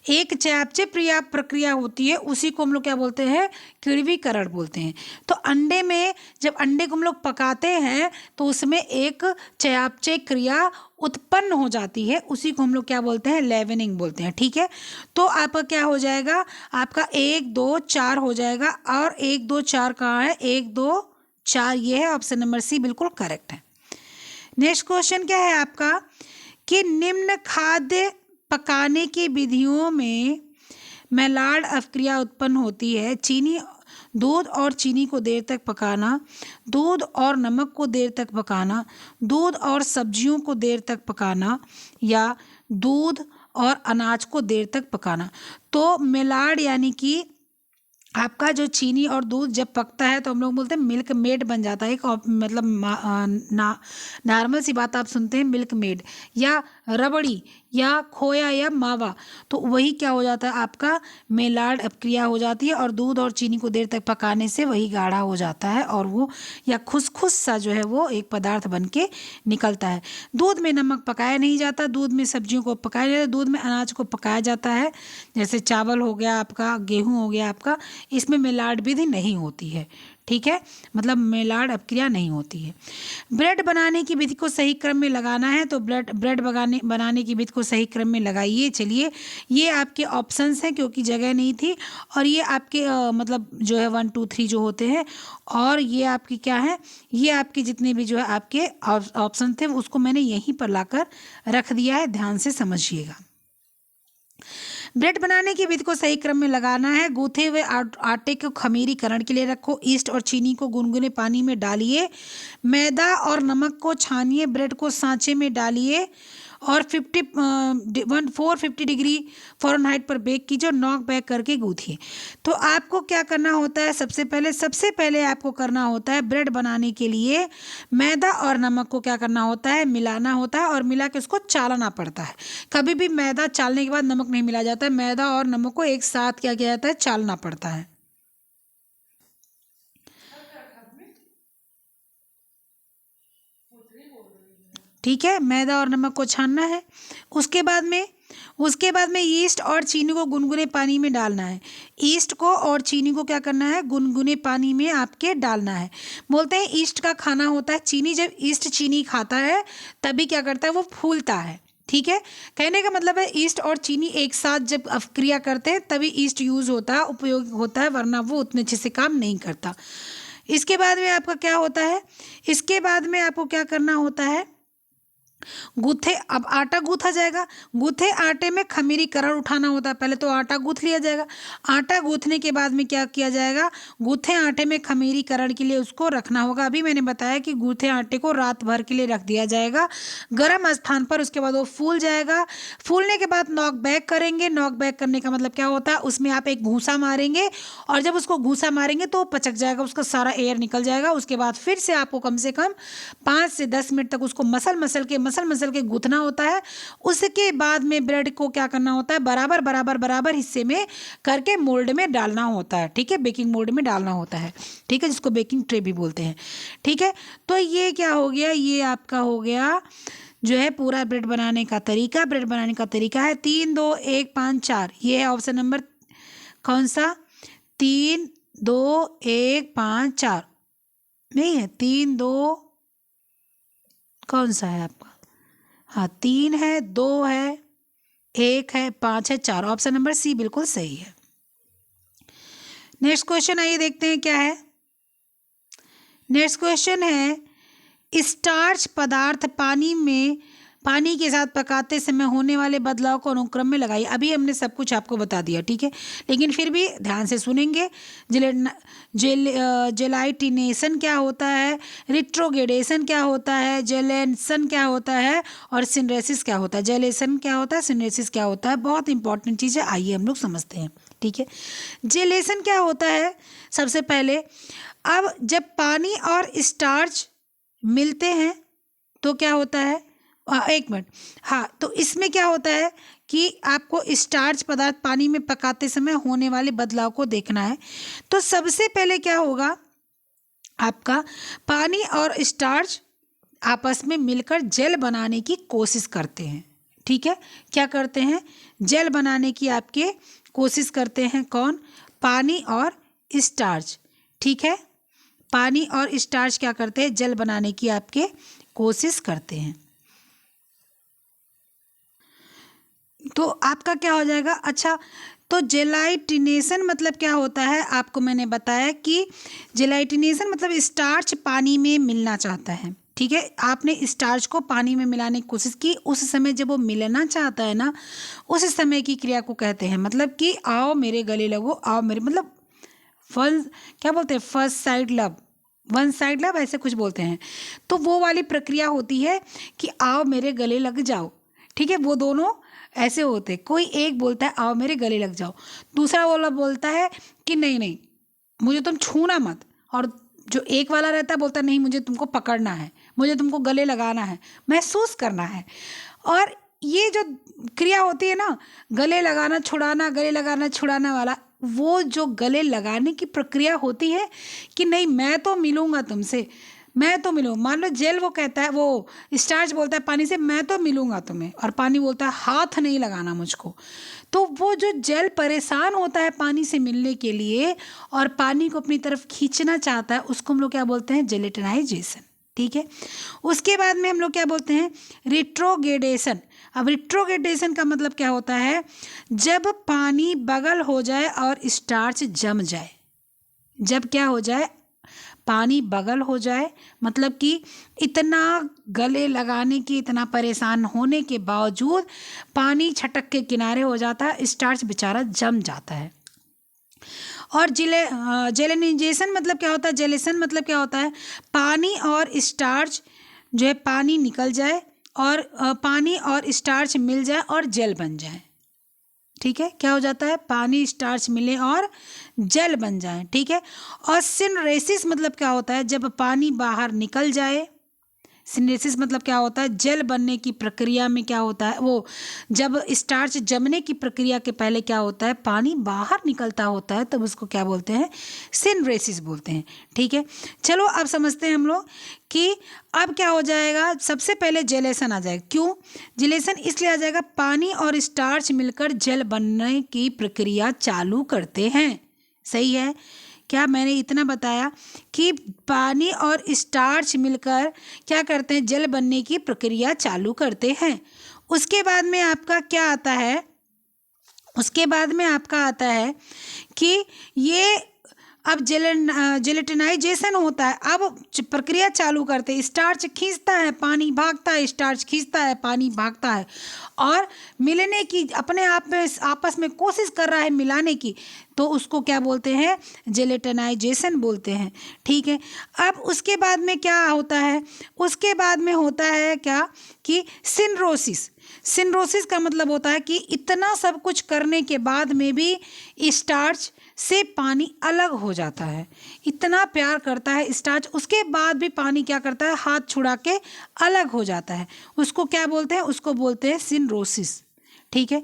एक चयापचय प्रक्रिया होती है, उसी को हम लोग क्या बोलते हैं, किण्विकरण बोलते हैं। तो अंडे में जब अंडे को हम लोग पकाते हैं, तो उसमें एक चयापचय क्रिया उत्पन्न हो जाती है, उसी को हम लोग क्या बोलते हैं, लेवनिंग बोलते हैं। ठीक है, तो आपका क्या हो जाएगा, आपका 1 2 4 हो जाएगा, और 1 2 4 कहाँ है, 1 2 4 ये है, ऑप्शन नंबर सी बिल्कुल करेक्ट है। नेक्स्ट क्वेश्चन क्या है आपका, कि निम्न खाद्य पकाने की विधियों में मेलार्ड अपक्रिया उत्पन्न होती है। दूध और चीनी को देर तक पकाना, दूध और नमक को देर तक पकाना, दूध और सब्जियों को देर तक पकाना, या दूध और अनाज को देर तक पकाना। तो मेलार्ड यानी कि आपका जो चीनी और दूध जब पकता है, तो हम लोग बोलते हैं मिल्क मेड बन जाता है, एक मतलब नॉर्मल सी बात आप सुनते हैं, मिल्क मेड या रबड़ी या खोया या मावा, तो वही क्या हो जाता है, आपका मेलार्ड अपक्रिया हो जाती है, और दूध और चीनी को देर तक पकाने से वही गाढ़ा हो जाता है, और वो या खुसखुस सा जो है वो एक पदार्थ बन के निकलता है। दूध में नमक पकाया नहीं जाता, दूध में सब्जियों को पकाया जाता है, दूध में अनाज को पकाया जाता है, जैसे चावल हो गया आपका, गेहूँ हो गया आपका, इसमें मेलार्ड विधि नहीं होती है। ठीक है, मतलब मेलार्ड अपक्रिया नहीं होती है। ब्रेड बनाने की विधि को सही क्रम में लगाना है, तो ब्रेड बनाने की विधि को सही क्रम में लगाइए। चलिए, ये आपके ऑप्शंस हैं, क्योंकि जगह नहीं थी, और ये आपके मतलब जो है 1 2 3 जो होते हैं, और ये आपकी क्या है, ये आपके जितने भी जो है आपके ऑप्शन थे, उसको मैंने यहीं पर लाकर रख दिया है, ध्यान से समझिएगा। ब्रेड बनाने की विधि को सही क्रम में लगाना है। गूथे हुए आटे को खमीरीकरण के लिए रखो। ईस्ट और चीनी को गुनगुने पानी में डालिए। मैदा और नमक को छानिए। ब्रेड को सांचे में डालिए और 450 डिग्री फ़ारेनहाइट पर बेक कीजिए और नॉक बैक करके गूथिए। तो आपको क्या करना होता है, सबसे पहले आपको करना होता है ब्रेड बनाने के लिए मैदा और नमक को क्या करना होता है, मिलाना होता है और मिला के उसको चालना पड़ता है। कभी भी मैदा चालने के बाद नमक नहीं मिला जाता है, मैदा और नमक को एक साथ क्या किया जाता है, चालना पड़ता है। ठीक है, मैदा और नमक को छानना है। उसके बाद में ईस्ट और चीनी को गुनगुने पानी में डालना है। ईस्ट को और चीनी को क्या करना है, गुनगुने पानी में आपके डालना है। बोलते हैं ईस्ट का खाना होता है चीनी। जब ईस्ट चीनी खाता है तभी क्या करता है, वो फूलता है। ठीक है, कहने का मतलब है ईस्ट और चीनी एक साथ जब क्रिया करते हैं तभी ईस्ट यूज़ होता है, उपयोग होता है, वरना वो उतने अच्छे से काम नहीं करता। इसके बाद में आपका क्या होता है, इसके बाद में आपको क्या करना होता है, अब आटा गूथा जाएगा। गूथे आटे में खमीरीकरण उठाना होता है। पहले तो आटा गूथ लिया जाएगा। आटा गूथने के बाद में क्या किया जाएगा, गूथे आटे में खमीरीकरण के लिए उसको रखना होगा। अभी मैंने बताया कि गूथे आटे को रात भर के लिए रख दिया जाएगा गर्म स्थान पर। उसके बाद वो फूल जाएगा। फूलने के बाद नॉक बैक करेंगे। नॉक बैक करने का मतलब क्या होता है, उसमें आप एक घूंसा मारेंगे और जब उसको घूंसा मारेंगे तो पचक जाएगा, उसका सारा एयर निकल जाएगा। उसके बाद फिर से आपको कम से कम 5 से 10 मिनट तक उसको मसल के गूंथना होता है। उसके बाद में ब्रेड को क्या करना होता है, बराबर हिस्से में करके मोल्ड में डालना होता है। ठीक है, बेकिंग मोल्ड में डालना होता है। ठीक है, जिसको बेकिंग ट्रे भी बोलते हैं। ठीक है, तो ये क्या हो गया, ये आपका हो गया जो है पूरा ब्रेड बनाने का तरीका। ब्रेड बनाने का तरीका है 3 2 1 5 4। ये है ऑप्शन नंबर कौन सा, 3 2 1 5 4 नहीं है, 3 2 कौन सा है आपका, हाँ 3 है, 2 है, 1 है, 5 है, 4। ऑप्शन नंबर सी बिल्कुल सही है। नेक्स्ट क्वेश्चन आइए देखते हैं क्या है। नेक्स्ट क्वेश्चन है, स्टार्च पदार्थ पानी के साथ पकाते समय होने वाले बदलाव को अनुक्रम में लगाइए। अभी हमने सब कुछ आपको बता दिया, ठीक है, लेकिन फिर भी ध्यान से सुनेंगे। जेलाइटिनेशन क्या होता है, रिट्रोग्रेडेशन क्या होता है, जेलेशन क्या होता है और सिनरेसिस क्या होता है। जेलेशन क्या होता है, सिनरेसिस क्या होता है, बहुत इंपॉर्टेंट चीज़ है, आइए हम लोग समझते हैं। ठीक है, जेलेशन क्या होता है, सबसे पहले अब जब पानी और स्टार्च मिलते हैं तो क्या होता है, एक मिनट, हाँ, तो इसमें क्या होता है कि आपको स्टार्च पदार्थ पानी में पकाते समय होने वाले बदलाव को देखना है। तो सबसे पहले क्या होगा, आपका पानी और स्टार्च आपस में मिलकर जेल बनाने की कोशिश करते हैं। ठीक है, क्या करते हैं, जेल बनाने की आपके कोशिश करते हैं। कौन, पानी और स्टार्च। ठीक है, पानी और स्टार्च क्या करते हैं, जेल बनाने की आपके कोशिश करते हैं। तो आपका क्या हो जाएगा, अच्छा, तो जेलाइटिनेशन मतलब क्या होता है, आपको मैंने बताया कि जेलाइटिनेशन मतलब स्टार्च पानी में मिलना चाहता है। ठीक है, आपने स्टार्च को पानी में मिलाने की कोशिश की, उस समय जब वो मिलना चाहता है ना, उस समय की क्रिया को कहते हैं, मतलब कि आओ मेरे गले लगो, आओ मेरे, मतलब क्या बोलते हैं, first side love, one side love, ऐसे कुछ बोलते हैं। तो वो वाली प्रक्रिया होती है कि आओ मेरे गले लग जाओ। ठीक है, वो दोनों ऐसे होते, कोई एक बोलता है आओ मेरे गले लग जाओ, दूसरा वाला बोलता है कि नहीं नहीं मुझे तुम छूना मत, और जो एक वाला रहता है बोलता है नहीं मुझे तुमको पकड़ना है, मुझे तुमको गले लगाना है, महसूस करना है। और ये जो क्रिया होती है ना, गले लगाना छुड़ाना, गले लगाना छुड़ाना वाला, वो जो गले लगाने की प्रक्रिया होती है कि नहीं मैं तो मिलूँगा तुमसे, मैं तो मिलूँ, मान लो जेल वो कहता है, वो स्टार्च बोलता है पानी से मैं तो मिलूँगा तुम्हें, और पानी बोलता है हाथ नहीं लगाना मुझको। तो वो जो जेल परेशान होता है पानी से मिलने के लिए और पानी को अपनी तरफ खींचना चाहता है, उसको हम लोग क्या बोलते हैं, जेलेटिनाइजेशन। ठीक है, उसके बाद में हम लोग क्या बोलते हैं, रिट्रोग्रेडेशन। अब रिट्रोग्रेडेशन का मतलब क्या होता है, जब पानी बगल हो जाए और स्टार्च जम जाए, जब क्या हो जाए, पानी बगल हो जाए, मतलब कि इतना गले लगाने की, इतना परेशान होने के बावजूद पानी छटक के किनारे हो जाता है, स्टार्च बेचारा जम जाता है। और जेलेनिजेशन मतलब क्या होता है? जेलेशन मतलब क्या होता है? पानी और स्टार्च जो है, पानी निकल जाए और पानी और स्टार्च मिल जाए और जेल बन जाए। ठीक है, क्या हो जाता है? पानी स्टार्च मिले और जेल बन जाए। ठीक है। और सिनरेसिस मतलब क्या होता है? जब पानी बाहर निकल जाए। सिनेसिस मतलब क्या होता है? जेल बनने की प्रक्रिया में क्या होता है, वो जब स्टार्च जमने की प्रक्रिया के पहले क्या होता है, पानी बाहर निकलता होता है, तब उसको क्या बोलते हैं? सिनरेसिस बोलते हैं। ठीक है, चलो अब समझते हैं हम लोग कि अब क्या हो जाएगा। सबसे पहले जेलेशन आ जाएगा। क्यों जेलेशन? इसलिए आ जाएगा, पानी और स्टार्च मिलकर जेल बनने की प्रक्रिया चालू करते हैं। सही है। क्या मैंने इतना बताया कि पानी और स्टार्च मिलकर क्या करते हैं? जल बनने की प्रक्रिया चालू करते हैं। उसके बाद में आपका क्या आता है? उसके बाद में आपका आता है कि ये अब जेलेटिनाइजेशन होता है। अब प्रक्रिया चालू करते हैं, स्टार्च खींचता है, पानी भागता है, स्टार्च खींचता है, पानी भागता है, और मिलने की अपने आप में आपस में कोशिश कर रहा है मिलाने की, तो उसको क्या बोलते हैं? जेलेटिनाइजेशन बोलते हैं। ठीक है। अब उसके बाद में क्या होता है? उसके बाद में होता है क्या कि सिनरोसिस। सिनरोसिस का मतलब होता है कि इतना सब कुछ करने के बाद में भी स्टार्च से पानी अलग हो जाता है। इतना प्यार करता है स्टार्च, उसके बाद भी पानी क्या करता है? हाथ छुड़ा के अलग हो जाता है। उसको क्या बोलते हैं? उसको बोलते हैं सिनरोसिस। ठीक है।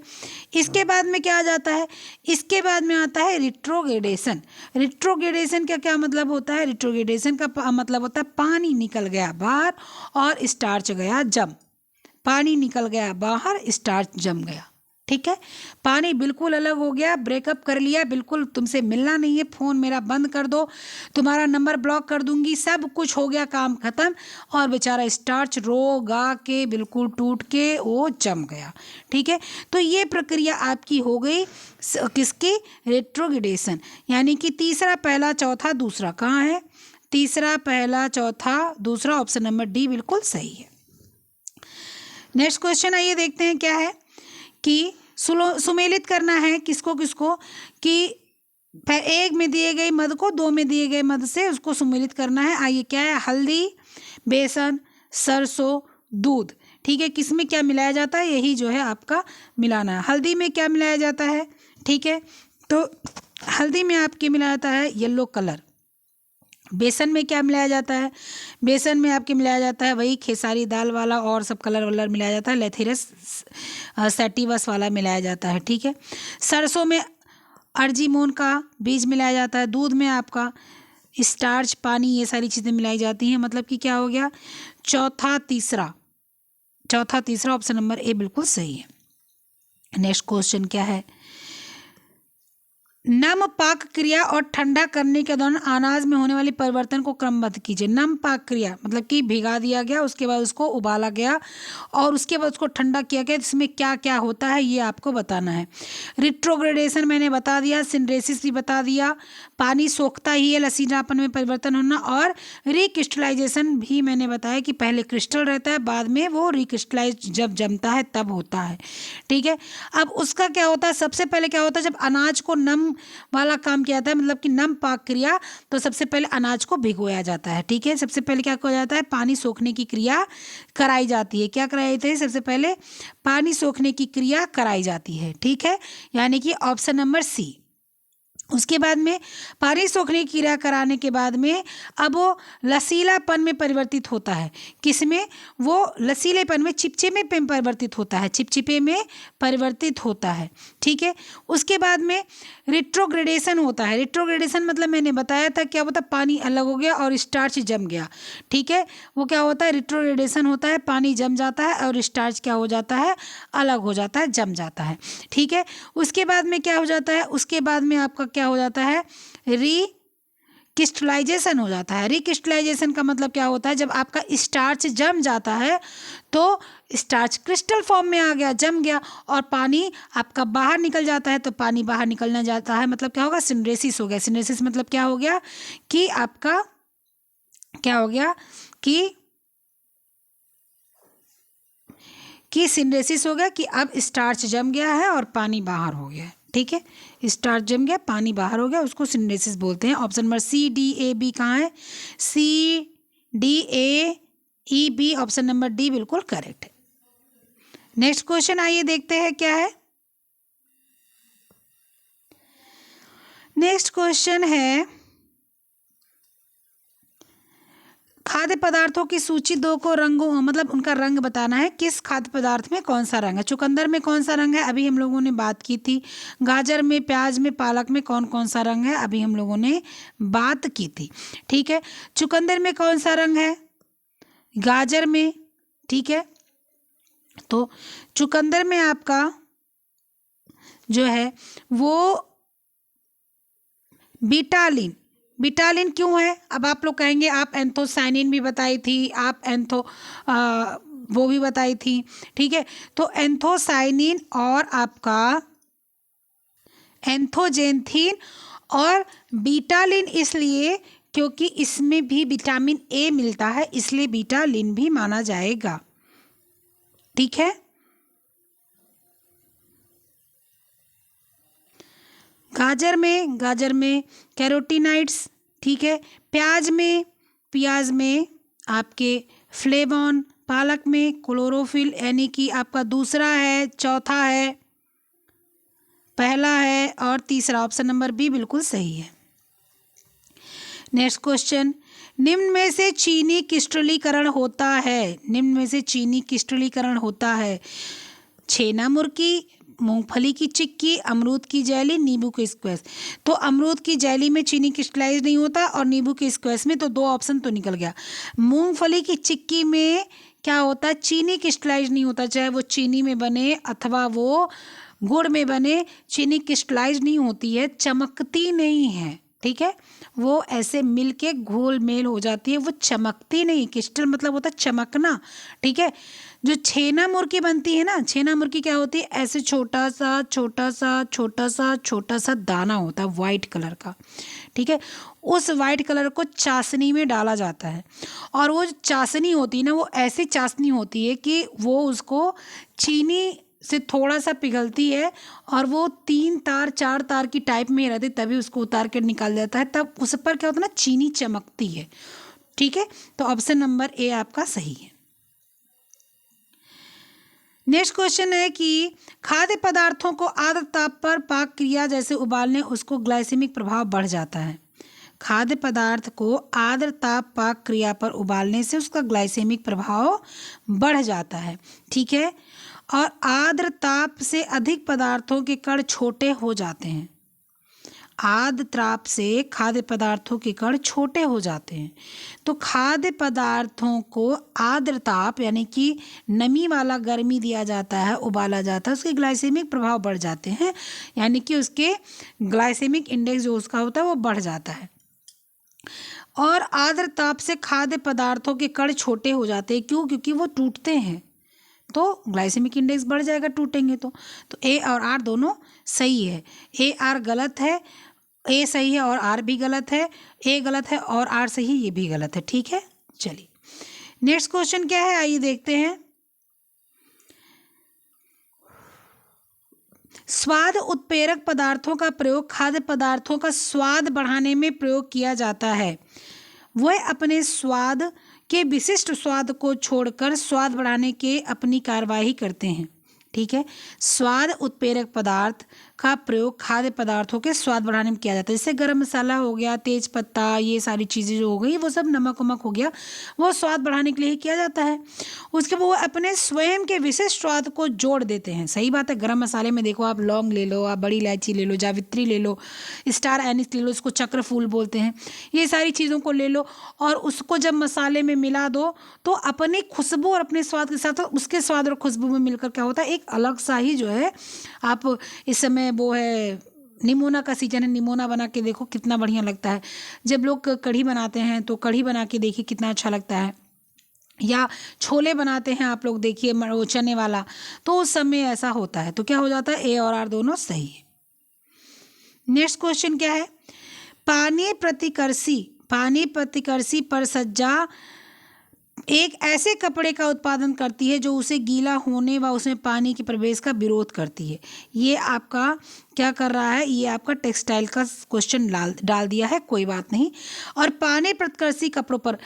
इसके बाद में क्या आ जाता है? इसके बाद में आता है रिट्रोग्रेडेशन। रिट्रोग्रेडेशन का क्या मतलब होता है? रिट्रोग्रेडेशन का मतलब होता है पानी निकल गया बाहर और स्टार्च गया जम। पानी निकल गया बाहर, स्टार्च जम गया। ठीक है, पानी बिल्कुल अलग हो गया, ब्रेकअप कर लिया, बिल्कुल तुमसे मिलना नहीं है, फ़ोन मेरा बंद कर दो, तुम्हारा नंबर ब्लॉक कर दूंगी, सब कुछ हो गया, काम खत्म। और बेचारा स्टार्च रो गा के बिल्कुल टूट के वो जम गया। ठीक है, तो ये प्रक्रिया आपकी हो गई किसकी? रेट्रोग्रेडेशन। यानी कि तीसरा, पहला, चौथा, दूसरा कहाँ है? तीसरा, पहला, चौथा, दूसरा, ऑप्शन नंबर डी बिल्कुल सही है। नेक्स्ट क्वेश्चन आइए देखते हैं क्या है कि सुमेलित करना है किसको किसको, कि एक में दिए गए मद को दो में दिए गए मद से उसको सुमेलित करना है। आइए क्या है? हल्दी, बेसन, सरसों, दूध। ठीक है, किस में क्या मिलाया जाता है? यही जो है आपका मिलाना है। हल्दी में क्या मिलाया जाता है? ठीक है, तो हल्दी में आपके मिलाया जाता है येलो कलर। बेसन में क्या मिलाया जाता है? बेसन में आपके मिलाया जाता है वही खेसारी दाल वाला और सब कलर वलर मिलाया जाता है, लेथिरस सैटिवस वाला मिलाया जाता है। ठीक है। सरसों में अर्जीमोन का बीज मिलाया जाता है। दूध में आपका स्टार्च, पानी, ये सारी चीज़ें मिलाई जाती हैं। मतलब कि क्या हो गया? चौथा तीसरा ऑप्शन नंबर ए बिल्कुल सही है। नेक्स्ट क्वेश्चन क्या है? नम पाक क्रिया और ठंडा करने के दौरान अनाज में होने वाली परिवर्तन को क्रमबद्ध कीजिए। नम पाक क्रिया मतलब कि भिगा दिया गया, उसके बाद उसको उबाला गया और उसके बाद उसको ठंडा किया गया, इसमें क्या क्या होता है ये आपको बताना है। रिट्रोग्रेडेशन मैंने बता दिया, सिनरेसिस भी बता दिया, पानी सोखता ही है, लसीलापन में परिवर्तन होना, और रिक्रिस्टलाइजेशन भी मैंने बताया कि पहले क्रिस्टल रहता है, बाद में वो रिक्रिस्टलाइज जब जमता है तब होता है। ठीक है, अब उसका क्या होता है? सबसे पहले क्या होता है? जब अनाज को नम वाला काम किया जाता है, मतलब कि नम पाक क्रिया, तो सबसे पहले अनाज को भिगोया जाता है। ठीक है, सबसे पहले क्या किया जाता है? पानी सोखने की क्रिया कराई जाती है। क्या कराई जाती है? सबसे पहले पानी सोखने की क्रिया कराई जाती है। ठीक है, यानी कि ऑप्शन नंबर सी। उसके बाद में पानी सोखने की क्रिया कराने के बाद में अब वो लसीलापन में परिवर्तित होता है। किसमें? वो लसीलेपन में, चिपचिपे में परिवर्तित होता है, चिपचिपे में परिवर्तित होता है। ठीक है, उसके बाद में रिट्रोग्रेडेशन होता है। रिट्रोग्रेडेशन मतलब मैंने बताया था क्या होता है? पानी अलग हो गया और स्टार्च जम गया। ठीक है, वो क्या होता है? रिट्रोग्रेडेशन होता है, पानी जम जाता है और स्टार्च क्या हो जाता है? अलग हो जाता है, जम जाता है। ठीक है, उसके बाद में क्या हो जाता है? उसके बाद में आपका क्या हो जाता है? क्रिस्टलाइजेशन हो जाता है। रिक्रिस्टलाइजेशन का मतलब क्या होता है, जब आपका स्टार्च जम जाता है तो स्टार्च क्रिस्टल फॉर्म में आ गया, जम गया, और पानी आपका बाहर निकल जाता है। तो पानी बाहर निकलना जाता है मतलब क्या होगा, सिनरेसिस हो गया। सिनरेसिस मतलब क्या हो गया कि आपका क्या हो गया कि सिनरेसिस हो गया कि अब स्टार्च जम गया है और पानी बाहर हो गया है। ठीक है, स्टार्च जम गया, पानी बाहर हो गया, उसको सिनरेसिस बोलते हैं। Option number C D A B कहाँ है, C D A E B, option number D बिल्कुल करेक्ट है। नेक्स्ट क्वेश्चन आइए देखते हैं क्या है। नेक्स्ट क्वेश्चन है, खाद्य पदार्थों की सूची दो को रंगों मतलब उनका रंग बताना है। किस खाद्य पदार्थ में कौन सा रंग है। चुकंदर में कौन सा रंग है, अभी हम लोगों ने बात की थी। गाजर में, प्याज में, पालक में कौन कौन सा रंग है, अभी हम लोगों ने बात की थी। ठीक है, चुकंदर में कौन सा रंग है, गाजर में। ठीक है, तो चुकंदर में आपका जो है वो बिटालिन। बिटालिन क्यों है, अब आप लोग कहेंगे आप एंथोसाइनिन भी बताई थी, आप वो भी बताई थी। ठीक है, तो एंथोसाइनिन और आपका एंथोजेंथिन और बीटालिन इसलिए क्योंकि इसमें भी विटामिन ए मिलता है, इसलिए बीटालिन भी माना जाएगा। ठीक है, गाजर में कैरोटीनाइड्स। ठीक है, प्याज में आपके फ्लेवोन, पालक में क्लोरोफिल, यानी कि आपका दूसरा है, चौथा है, पहला है और तीसरा, ऑप्शन नंबर बी बिल्कुल सही है। नेक्स्ट क्वेश्चन, निम्न में से चीनी क्रिस्टलीकरण होता है। निम्न में से चीनी क्रिस्टलीकरण होता है। छेना मुर्की, मूंगफली की चिक्की, अमरूद की जेली, नींबू के स्क्वैश। तो अमरूद की जेली में चीनी क्रिस्टलाइज नहीं होता और नींबू के स्क्वैश में, तो दो ऑप्शन तो निकल गया। मूंगफली की चिक्की में क्या होता है, चीनी क्रिस्टलाइज नहीं होता, चाहे वो चीनी में बने अथवा वो गुड़ में बने, चीनी क्रिस्टलाइज नहीं होती है, चमकती नहीं है। ठीक है, वो ऐसे मिल के घोल मेल हो जाती है, वो चमकती नहीं। क्रिस्टल मतलब होता है चमकना। ठीक है, जो छेना मुर्की बनती है ना, छेना मुर्की क्या होती है, ऐसे छोटा सा छोटा सा छोटा सा छोटा सा दाना होता है वाइट कलर का। ठीक है, उस वाइट कलर को चाशनी में डाला जाता है और वो चाशनी होती है ना, वो ऐसी चाशनी होती है कि वो उसको चीनी से थोड़ा सा पिघलती है और वो 3 तार 4 तार की टाइप में रहती, तभी उसको उतार कर निकाल जाता है, तब उस पर क्या होता है ना, चीनी चमकती है। ठीक है, तो ऑप्शन नंबर ए आपका सही है। नेक्स्ट क्वेश्चन है कि खाद्य पदार्थों को आर्द्र ताप पर पाक क्रिया जैसे उबालने उसको ग्लाइसेमिक प्रभाव बढ़ जाता है। खाद्य पदार्थ को आर्द्र ताप पाक क्रिया पर उबालने से उसका ग्लाइसेमिक प्रभाव बढ़ जाता है। ठीक है, और आर्द्र ताप से अधिक पदार्थों के कण छोटे हो जाते हैं। आर्द्र ताप से खाद्य पदार्थों के कण छोटे हो जाते हैं। तो खाद्य पदार्थों को आर्द्र ताप यानी कि नमी वाला गर्मी दिया जाता है, उबाला जाता है, उसके ग्लाइसेमिक प्रभाव बढ़ जाते हैं, यानी कि उसके ग्लाइसेमिक इंडेक्स जो उसका होता है वो बढ़ जाता है। और आर्द्र ताप से खाद्य पदार्थों के कण छोटे हो जाते हैं, क्यों, क्योंकि वो टूटते हैं, तो ग्लाइसेमिक इंडेक्स बढ़ जाएगा टूटेंगे तो ए और आर दोनों सही है। ए आर गलत है, ए सही है और आर भी गलत है, ए गलत है और आर सही, ये भी गलत है। ठीक है, चलिए नेक्स्ट क्वेश्चन क्या है, आइए देखते हैं। स्वाद उत्प्रेरक पदार्थों का प्रयोग खाद्य पदार्थों का स्वाद बढ़ाने में प्रयोग किया जाता है। वह अपने स्वाद के विशिष्ट स्वाद को छोड़कर स्वाद बढ़ाने के अपनी कार्यवाही करते हैं। ठीक है, स्वाद उत्प्रेरक पदार्थ का प्रयोग खाद्य पदार्थों के स्वाद बढ़ाने में किया जाता है। जैसे गरम मसाला हो गया, तेज पत्ता, ये सारी चीज़ें जो हो गई, वो सब नमक वमक हो गया, वो स्वाद बढ़ाने के लिए ही किया जाता है। उसके बाद वो अपने स्वयं के विशिष्ट स्वाद को जोड़ देते हैं। सही बात है, गरम मसाले में देखो, आप लौंग ले लो, आप बड़ी इलायची ले लो, जावित्री ले लो, स्टार एनिस ले लो, इसको चक्र फूल बोलते हैं, ये सारी चीज़ों को ले लो और उसको जब मसाले में मिला दो तो अपनी खुशबू और अपने स्वाद के साथ उसके स्वाद और खुशबू में मिलकर क्या होता है, एक अलग सा ही जो है, आप इस समय वो है निमोना का सीजन है, निमोना बना के देखो कितना बढ़िया लगता है। जब लोग कढ़ी बनाते हैं तो कढ़ी बना के देखिए कितना अच्छा लगता है, या छोले बनाते हैं आप लोग देखिए वो चने वाला, तो उस समय ऐसा होता है। तो क्या हो जाता है, ए और आर दोनों सही है। नेक्स्ट क्वेश्चन क्या है, पानी प्रतिकर्षी पर सज्जा एक ऐसे कपड़े का उत्पादन करती है जो उसे गीला होने व उसमें पानी के प्रवेश का विरोध करती है। ये आपका क्या कर रहा है, ये आपका टेक्सटाइल का क्वेश्चन डाल दिया है, कोई बात नहीं। और पानी प्रतिकर्षी कपड़ों पर,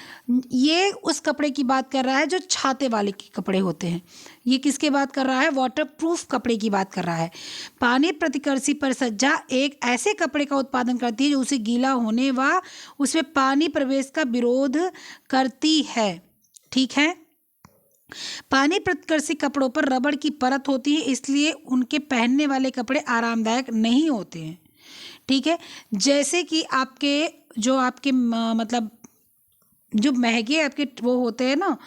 ये उस कपड़े की बात कर रहा है जो छाते वाले के कपड़े होते हैं। ये किसके बात कर रहा है, वाटरप्रूफ कपड़े की बात कर रहा है। पानी प्रतिकर्षी पर सज्जा एक ऐसे कपड़े का उत्पादन करती है जो उसे गीला होने व उसमें पानी प्रवेश का विरोध करती है। ठीक है, पानी प्रतिकर्षी कपड़ों पर रबड़ की परत होती है, इसलिए उनके पहनने वाले कपड़े आरामदायक नहीं होते हैं। ठीक है, जैसे कि आपके मतलब जो महंगे आपके वो होते हैं ना,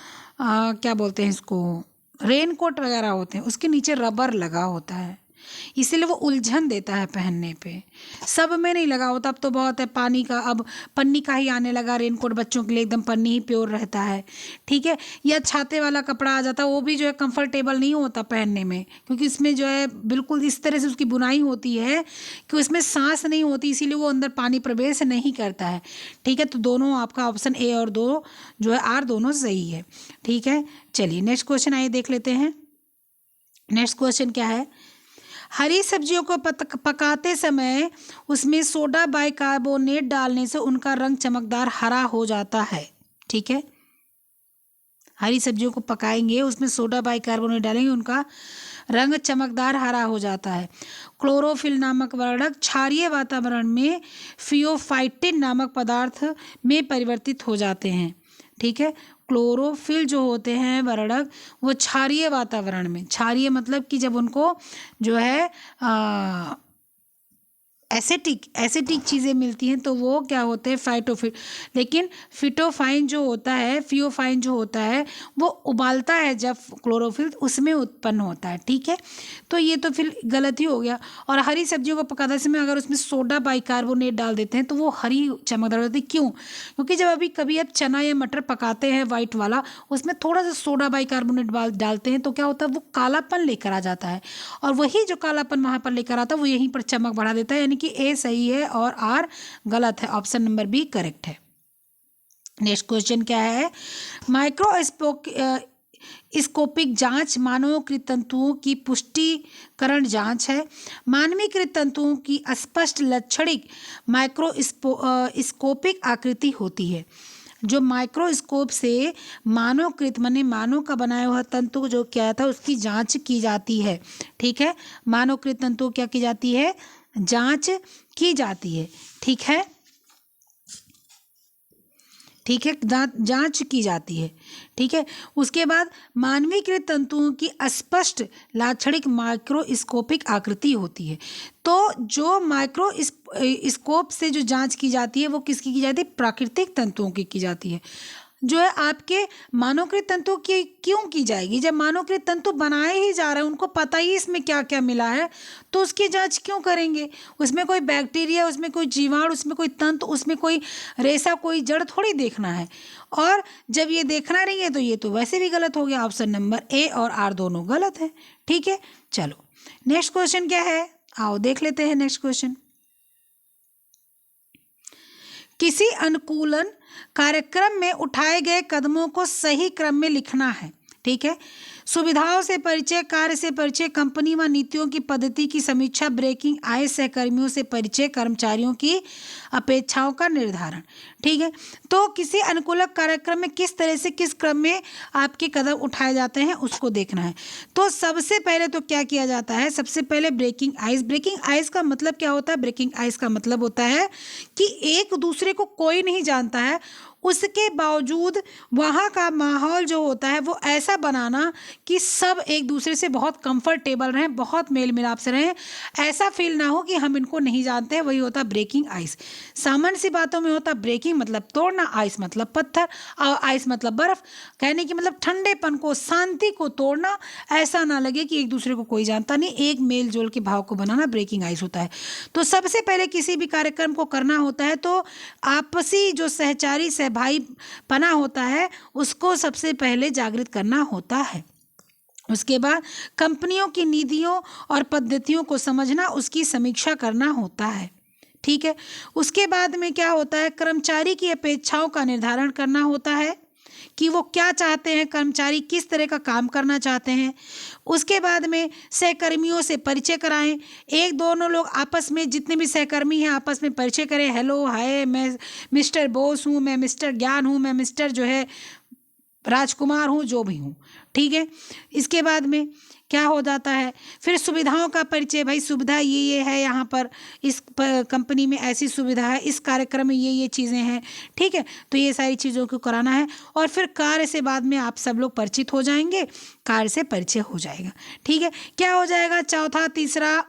क्या बोलते हैं इसको, रेनकोट वगैरह होते हैं, उसके नीचे रबर लगा होता है, इसीलिए वो उलझन देता है पहनने पे। सब में नहीं लगा होता, अब तो बहुत है पानी का, अब पन्नी का ही आने लगा रेनकोट बच्चों के लिए, एकदम पन्नी ही प्योर रहता है। ठीक है, या छाते वाला कपड़ा आ जाता है, वो भी जो है कंफर्टेबल नहीं होता पहनने में, क्योंकि इसमें जो है बिल्कुल इस तरह से उसकी बुनाई होती है कि उसमें सांस नहीं होती, इसीलिए वो अंदर पानी प्रवेश नहीं करता है। ठीक है, तो दोनों आपका ऑप्शन ए और दो जो है आर दोनों सही है। ठीक है, चलिए नेक्स्ट क्वेश्चन आइए देख लेते हैं। नेक्स्ट क्वेश्चन क्या है, हरी सब्जियों को पकाते समय उसमें सोडा बाइकार्बोनेट डालने से उनका रंग चमकदार हरा हो जाता है। ठीक है, हरी सब्जियों को पकाएंगे, उसमें सोडा बाइकार्बोनेट डालेंगे, उनका रंग चमकदार हरा हो जाता है। क्लोरोफिल नामक वर्णक क्षारीय वातावरण में फियोफाइटिन नामक पदार्थ में परिवर्तित हो जाते हैं। ठीक है, क्लोरोफिल जो होते हैं वर्णक, वो क्षारीय वातावरण में, क्षारीय मतलब कि जब उनको जो है एसिटिक चीज़ें मिलती हैं तो वो क्या होते हैं, फाइटोफिट। लेकिन फिटोफाइन जो होता है, फियोफाइन जो होता है, वो उबालता है जब क्लोरोफिल, उसमें उत्पन्न होता है। ठीक है, तो ये तो फिर गलत ही हो गया। और हरी सब्जियों को पकाते समय अगर उसमें सोडा बाइकार्बोनेट डाल देते हैं तो वो हरी चमकदार होती है। क्यों? क्योंकि जब कभी आप चना या मटर पकाते हैं वाइट वाला, उसमें थोड़ा सा सोडा बाइकार्बोनेट डालते हैं तो क्या होता है, वो कालापन लेकर आ जाता है, और वही जो कालापन वहाँ पर लेकर आता है वो यहीं पर चमक बढ़ा देता है। यानी कि ए सही है और आर गलत है, ऑप्शन नंबर बी करेक्ट है। नेक्स्ट क्वेश्चन क्या है, माइक्रोस्कोपिक जांच मानवीकृत तंतुओं की पुष्टिकरण जांच है। मानवीकृत तंतुओं की स्पष्ट लक्षणिक माइक्रोस्कोपिक आकृति होती है। जो माइक्रोस्कोप से मानवकृत माने मानव का बनाया हुआ तंतु जो क्या था उसकी जांच की जाती है। ठीक है, मानवकृत तंतु क्या की जाती है, जांच की जाती है। ठीक है, ठीक है, जांच की जाती है। ठीक है, उसके बाद मानवीकृत तंतुओं की स्पष्ट लाक्षणिक माइक्रोस्कोपिक आकृति होती है। तो जो माइक्रोस्कोप से जो जांच की जाती है वो किसकी की जाती है, प्राकृतिक तंतुओं की जाती है। जो है आपके मानवकृत तंतु की क्यों की जाएगी, जब मानवकृत तंतु बनाए ही जा रहे हैं, उनको पता ही इसमें क्या क्या मिला है, तो उसकी जांच क्यों करेंगे। उसमें कोई बैक्टीरिया, उसमें कोई जीवाणु, उसमें कोई तंतु, उसमें कोई रेशा, कोई जड़ थोड़ी देखना है। और जब ये देखना नहीं है तो ये तो वैसे भी गलत हो गया, ऑप्शन नंबर ए और आर दोनों गलत है। ठीक है, चलो नेक्स्ट क्वेश्चन क्या है, आओ देख लेते हैं नेक्स्ट क्वेश्चन। किसी अनुकूलन कार्यक्रम में उठाए गए कदमों को सही क्रम में लिखना है। ठीक है, सुविधाओं से परिचय, कार्य से परिचय, कंपनी व नीतियों की पद्धति की समीक्षा, ब्रेकिंग आय, सहकर्मियों से परिचय, कर्मचारियों की अपेक्षाओं का निर्धारण। ठीक है, तो किसी अनुकूलक कार्यक्रम में किस तरह से किस क्रम में आपके कदम उठाए जाते हैं उसको देखना है। तो सबसे पहले तो क्या किया जाता है, सबसे पहले ब्रेकिंग आइस। ब्रेकिंग आइस का मतलब क्या होता है, ब्रेकिंग आइस का मतलब होता है कि एक दूसरे को कोई नहीं जानता है, उसके बावजूद वहाँ का माहौल जो होता है वो ऐसा बनाना कि सब एक दूसरे से बहुत कंफर्टेबल रहें, बहुत मेल मिलाप से रहें, ऐसा फील ना हो कि हम इनको नहीं जानते हैं। वही होता ब्रेकिंग आइस। सामान्य सी बातों में होता ब्रेकिंग मतलब तोड़ना, आइस मतलब पत्थर, और आइस मतलब बर्फ। कहने की मतलब ठंडेपन को, शांति को तोड़ना, ऐसा ना लगे कि एक दूसरे को कोई जानता नहीं, एक मेल जोल के भाव को बनाना ब्रेकिंग आइस होता है। तो सबसे पहले किसी भी कार्यक्रम को करना होता है तो आपसी जो सहचारी सहभाई पना होता है उसको सबसे पहले जागृत करना होता है। उसके बाद कंपनियों की नीतियों और पद्धतियों को समझना, उसकी समीक्षा करना होता है। ठीक है। उसके बाद में क्या होता है, कर्मचारी की अपेक्षाओं का निर्धारण करना होता है कि वो क्या चाहते हैं, कर्मचारी किस तरह का काम करना चाहते हैं। उसके बाद में सहकर्मियों से परिचय कराएं। एक दोनों लोग आपस में, जितने भी सहकर्मी हैं आपस में परिचय करें। हेलो हाय, मैं मिस्टर बोस हूँ, मैं मिस्टर ज्ञान हूँ, मैं मिस्टर जो है राजकुमार हूँ, जो भी हूँ। ठीक है। इसके बाद में क्या हो जाता है, फिर सुविधाओं का परिचय। भाई सुविधा ये है, यहाँ पर इस कंपनी में ऐसी सुविधा है, इस कार्यक्रम में ये चीज़ें हैं। ठीक है। तो ये सारी चीज़ों को कराना है। और फिर कार्य से बाद में आप सब लोग परिचित हो जाएंगे, कार्य से परिचय हो जाएगा। ठीक है। क्या हो जाएगा, चौथा तीसरा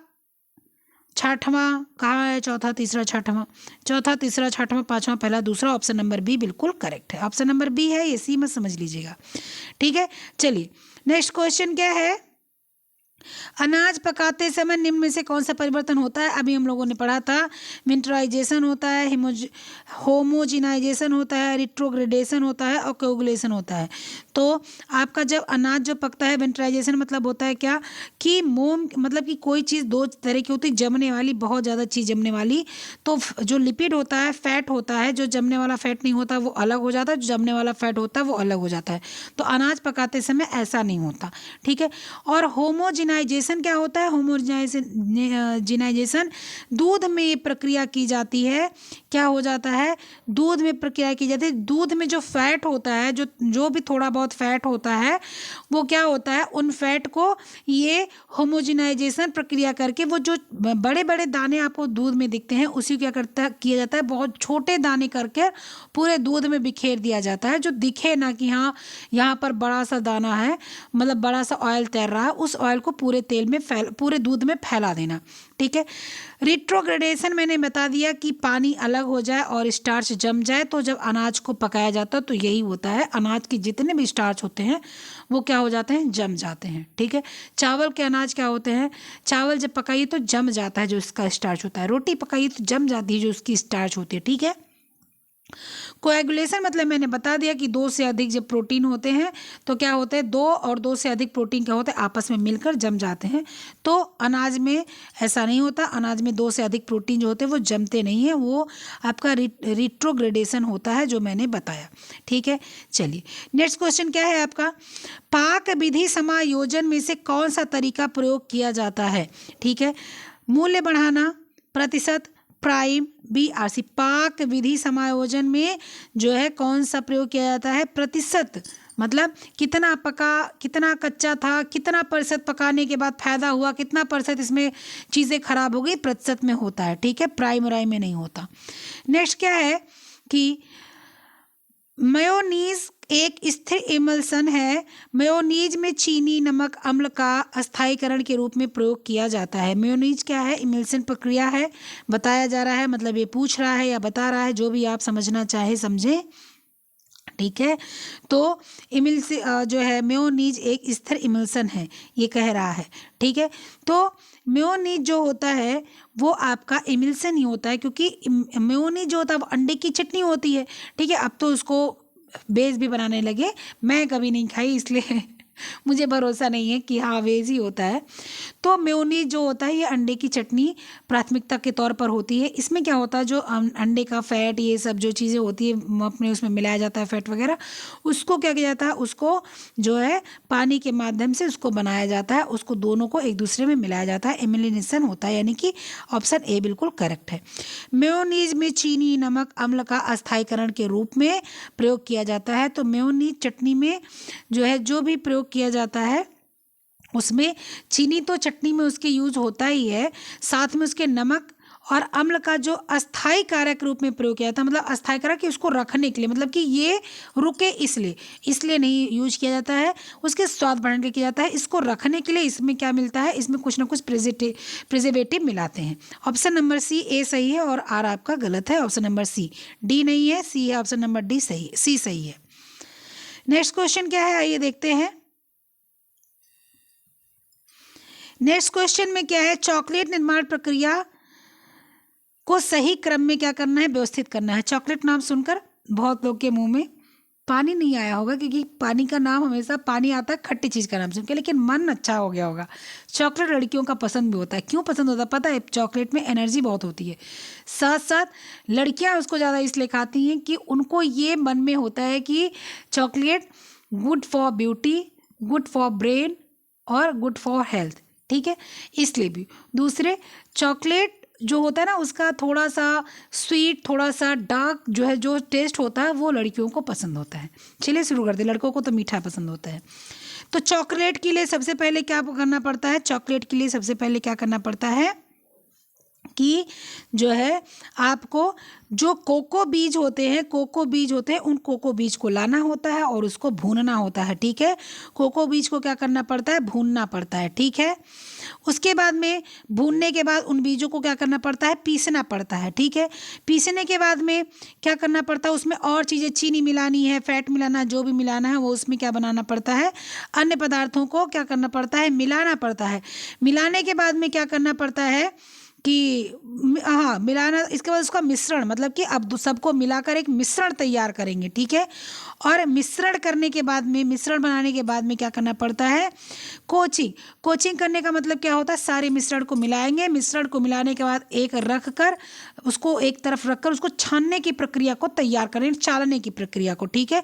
छठवां कहाँ है, चौथा तीसरा छठवां, चौथा तीसरा छठवां पांचवां पहला दूसरा, ऑप्शन नंबर बी बिल्कुल करेक्ट है। ऑप्शन नंबर बी है, ये सी मत समझ लीजिएगा। ठीक है। चलिए नेक्स्ट क्वेश्चन क्या है, अनाज पकाते समय निम्न में से कौन सा परिवर्तन होता है। अभी हम लोगों ने पढ़ा था, विंटराइजेशन होता है, होमोजिनाइजेशन होता है, रिट्रोग्रेडेशन होता है और कोगुलेशन होता है। तो आपका जब अनाज जो पकता है, विंटराइजेशन मतलब होता है क्या कि मोम, मतलब कि कोई चीज़ दो तरह की होती है, जमने वाली, बहुत ज़्यादा चीज़ जमने वाली। तो जो लिपिड होता है, फैट होता है, जो जमने वाला फैट नहीं होता वो अलग हो जाता है, जो जमने वाला फैट होता है वो अलग हो जाता है। तो अनाज पकाते समय ऐसा नहीं होता। ठीक है। और होमोजिनाइजेशन क्या होता है, होमोजिनाइजेशन दूध में प्रक्रिया की जाती है। क्या हो जाता है, दूध में प्रक्रिया की जाती है। दूध में जो फैट होता है, जो भी थोड़ा बहुत फैट होता है, वो क्या होता है, उन फैट को ये होमोजिनाइजेशन प्रक्रिया करके, वो जो बड़े बड़े दाने आपको दूध में दिखते हैं उसी क्या किया जाता है, बहुत छोटे दाने करके पूरे दूध में बिखेर दिया जाता है, जो दिखे ना कि हाँ यहाँ पर बड़ा सा दाना है, मतलब बड़ा सा ऑयल तैर रहा है, उस ऑयल को पूरे तेल में पूरे दूध में फैला देना। ठीक है। रिट्रोग्रेडेशन मैंने बता दिया कि पानी अलग हो जाए और स्टार्च जम जाए। तो जब अनाज को पकाया जाता है तो यही होता है, अनाज के जितने भी स्टार्च होते हैं वो क्या हो जाते हैं, जम जाते हैं। ठीक है। चावल के अनाज क्या होते हैं, चावल जब पकाइए तो जम जाता है जो इसका स्टार्च होता है, रोटी पकाइए तो जम जाती है जो उसकी स्टार्च होती है। ठीक है। कोएगुलेशन मतलब मैंने बता दिया कि दो से अधिक जब प्रोटीन होते हैं तो क्या होते हैं, दो और दो से अधिक प्रोटीन क्या होते हैं, आपस में मिलकर जम जाते हैं। तो अनाज में ऐसा नहीं होता, अनाज में दो से अधिक प्रोटीन जो होते हैं वो जमते नहीं हैं, वो आपका रिट्रोग्रेडेशन होता है जो मैंने बताया। ठीक है। चलिए नेक्स्ट क्वेश्चन क्या है आपका, पाक विधि समायोजन में से कौन सा तरीका प्रयोग किया जाता है। ठीक है। मूल्य बढ़ाना, प्रतिशत, प्राइम, BRC। पाक विधि समायोजन में जो है कौन सा प्रयोग किया जाता है, प्रतिशत, मतलब कितना पका, कितना कच्चा था, कितना प्रतिशत पकाने के बाद फायदा हुआ, कितना प्रतिशत इसमें चीज़ें खराब हो गई, प्रतिशत में होता है। ठीक है। प्राइम राय में नहीं होता। नेक्स्ट क्या है कि मेयोनीज एक स्थिर इमल्सन है। मेयोनीज में चीनी नमक अम्ल का अस्थायीकरण के रूप में प्रयोग किया जाता है। मेयोनीज क्या है, इमल्सन प्रक्रिया है, बताया जा रहा है, मतलब ये पूछ रहा है या बता रहा है, जो भी आप समझना चाहे समझें। ठीक है। तो इमल्सन जो है, मेयोनीज एक स्थिर इमल्सन है, ये कह रहा है। ठीक है। तो मेयोनीज जो होता है वो आपका इमल्सन ही होता है, क्योंकि मेयोनीज जो होता है वो अंडे की चटनी होती है। ठीक है। अब तो उसको वेज भी बनाने लगे, मैं कभी नहीं खाई इसलिए मुझे भरोसा नहीं है कि हाँ वेज ही होता है। तो मेयोनीज जो होता है ये अंडे की चटनी प्राथमिकता के तौर पर होती है। इसमें क्या होता है, जो अंडे का फैट, ये सब जो चीज़ें होती है अपने उसमें मिलाया जाता है, फैट वगैरह, उसको क्या किया जाता है, उसको जो है पानी के माध्यम से उसको बनाया जाता है, उसको दोनों को एक दूसरे में मिलाया जाता है, एमिलिनेशन होता है, यानी कि ऑप्शन ए बिल्कुल करेक्ट है। मेयोनीज में चीनी नमक अम्ल का अस्थायीकरण के रूप में प्रयोग किया जाता है। तो मेयोनीज चटनी में जो है जो भी प्रयोग किया जाता है उसमें चीनी तो चटनी में उसके यूज होता ही है, साथ में उसके नमक और अम्ल का जो अस्थायी कारक रूप में प्रयोग किया जाता है, मतलब अस्थायी कारक कि उसको रखने के लिए, मतलब कि ये रुके इसलिए नहीं यूज किया जाता है, उसके स्वाद बढ़ाने के लिए किया जाता है। इसको रखने के लिए इसमें क्या मिलता है, इसमें कुछ ना कुछ प्रिजर्वेटिव मिलाते हैं। ऑप्शन नंबर सी ए सही है और आर आपका गलत है। ऑप्शन नंबर सी, डी नहीं है, सी है। ऑप्शन नंबर डी सही, सी सही है। नेक्स्ट क्वेश्चन क्या है, आइए देखते हैं। नेक्स्ट क्वेश्चन में क्या है, चॉकलेट निर्माण प्रक्रिया को सही क्रम में क्या करना है, व्यवस्थित करना है। चॉकलेट नाम सुनकर बहुत लोग के मुंह में पानी नहीं आया होगा, क्योंकि पानी का नाम हमेशा पानी आता है खट्टी चीज़ का नाम सुन के, लेकिन मन अच्छा हो गया होगा। चॉकलेट लड़कियों का पसंद भी होता है। क्यों पसंद होता है पता है, चॉकलेट में एनर्जी बहुत होती है। साथ साथ लड़कियां उसको ज़्यादा इसलिए खाती हैं कि उनको ये मन में होता है कि chocolate good for beauty, good for brain और गुड फॉर हेल्थ, ठीक है, इसलिए भी। दूसरे, चॉकलेट जो होता है ना उसका थोड़ा सा स्वीट, थोड़ा सा डार्क जो है, जो टेस्ट होता है वो लड़कियों को पसंद होता है। चलिए शुरू करते हैं। लड़कों को तो मीठा पसंद होता है। तो चॉकलेट के लिए सबसे पहले क्या करना पड़ता है, चॉकलेट के लिए सबसे पहले क्या करना पड़ता है कि जो है आपको जो कोको बीज होते हैं, उन कोको बीज को लाना होता है और उसको भूनना होता है, ठीक है। कोको बीज को क्या करना पड़ता है, भूनना पड़ता है, ठीक है। उसके बाद में भूनने के बाद उन बीजों को क्या करना पड़ता है, पीसना पड़ता है, ठीक है। पीसने के बाद में क्या करना पड़ता है, उसमें और चीज़ें, चीनी मिलानी है, फैट मिलाना, जो भी मिलाना है वो उसमें क्या बनाना पड़ता है, अन्य पदार्थों को क्या करना पड़ता है, मिलाना पड़ता है। मिलाने के बाद में क्या करना पड़ता है कि हाँ मिलाना, इसके बाद उसका मिश्रण, मतलब कि अब सबको मिलाकर एक मिश्रण तैयार करेंगे, ठीक है। और मिश्रण करने के बाद में, मिश्रण बनाने के बाद में क्या करना पड़ता है, कोचिंग करने का मतलब क्या होता है, सारे मिश्रण को मिलाएंगे। मिश्रण को मिलाने के बाद एक रख कर उसको एक तरफ रखकर उसको छानने की प्रक्रिया को तैयार करें, चालने की प्रक्रिया को, ठीक है,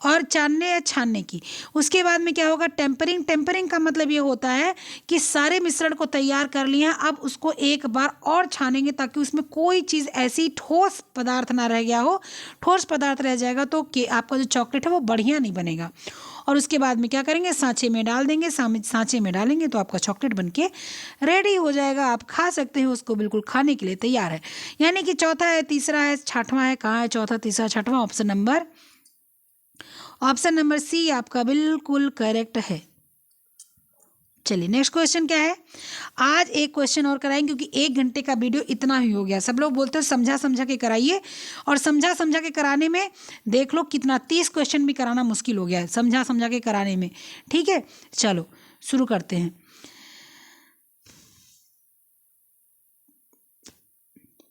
और चालने या छानने की। उसके बाद में क्या होगा, टेम्परिंग का मतलब ये होता है कि सारे मिश्रण को तैयार कर लिया, अब उसको एक बार और छानेंगे ताकि उसमें कोई चीज़ ऐसी ठोस पदार्थ ना रह गया हो। ठोस पदार्थ रह जाएगा तो कि आपका जो चॉकलेट है वो बढ़िया नहीं बनेगा। और उसके बाद में क्या करेंगे, सांचे में डाल देंगे। सांचे में डालेंगे तो आपका चॉकलेट बनके रेडी हो जाएगा। आप खा सकते हैं उसको, बिल्कुल खाने के लिए तैयार है। यानी कि चौथा है, तीसरा है, छठवां है, कहाँ है चौथा, तीसरा, छठवां, ऑप्शन नंबर सी आपका बिल्कुल करेक्ट है। चलिए नेक्स्ट क्वेश्चन क्या है, आज एक क्वेश्चन और कराएंगे क्योंकि 1 घंटे का वीडियो इतना ही हो गया। सब लोग बोलते हैं समझा समझा के कराइए, और समझा समझा के कराने में देख लो कितना 30 क्वेश्चन भी कराना मुश्किल हो गया है समझा समझा के कराने में, ठीक है। चलो शुरू करते हैं।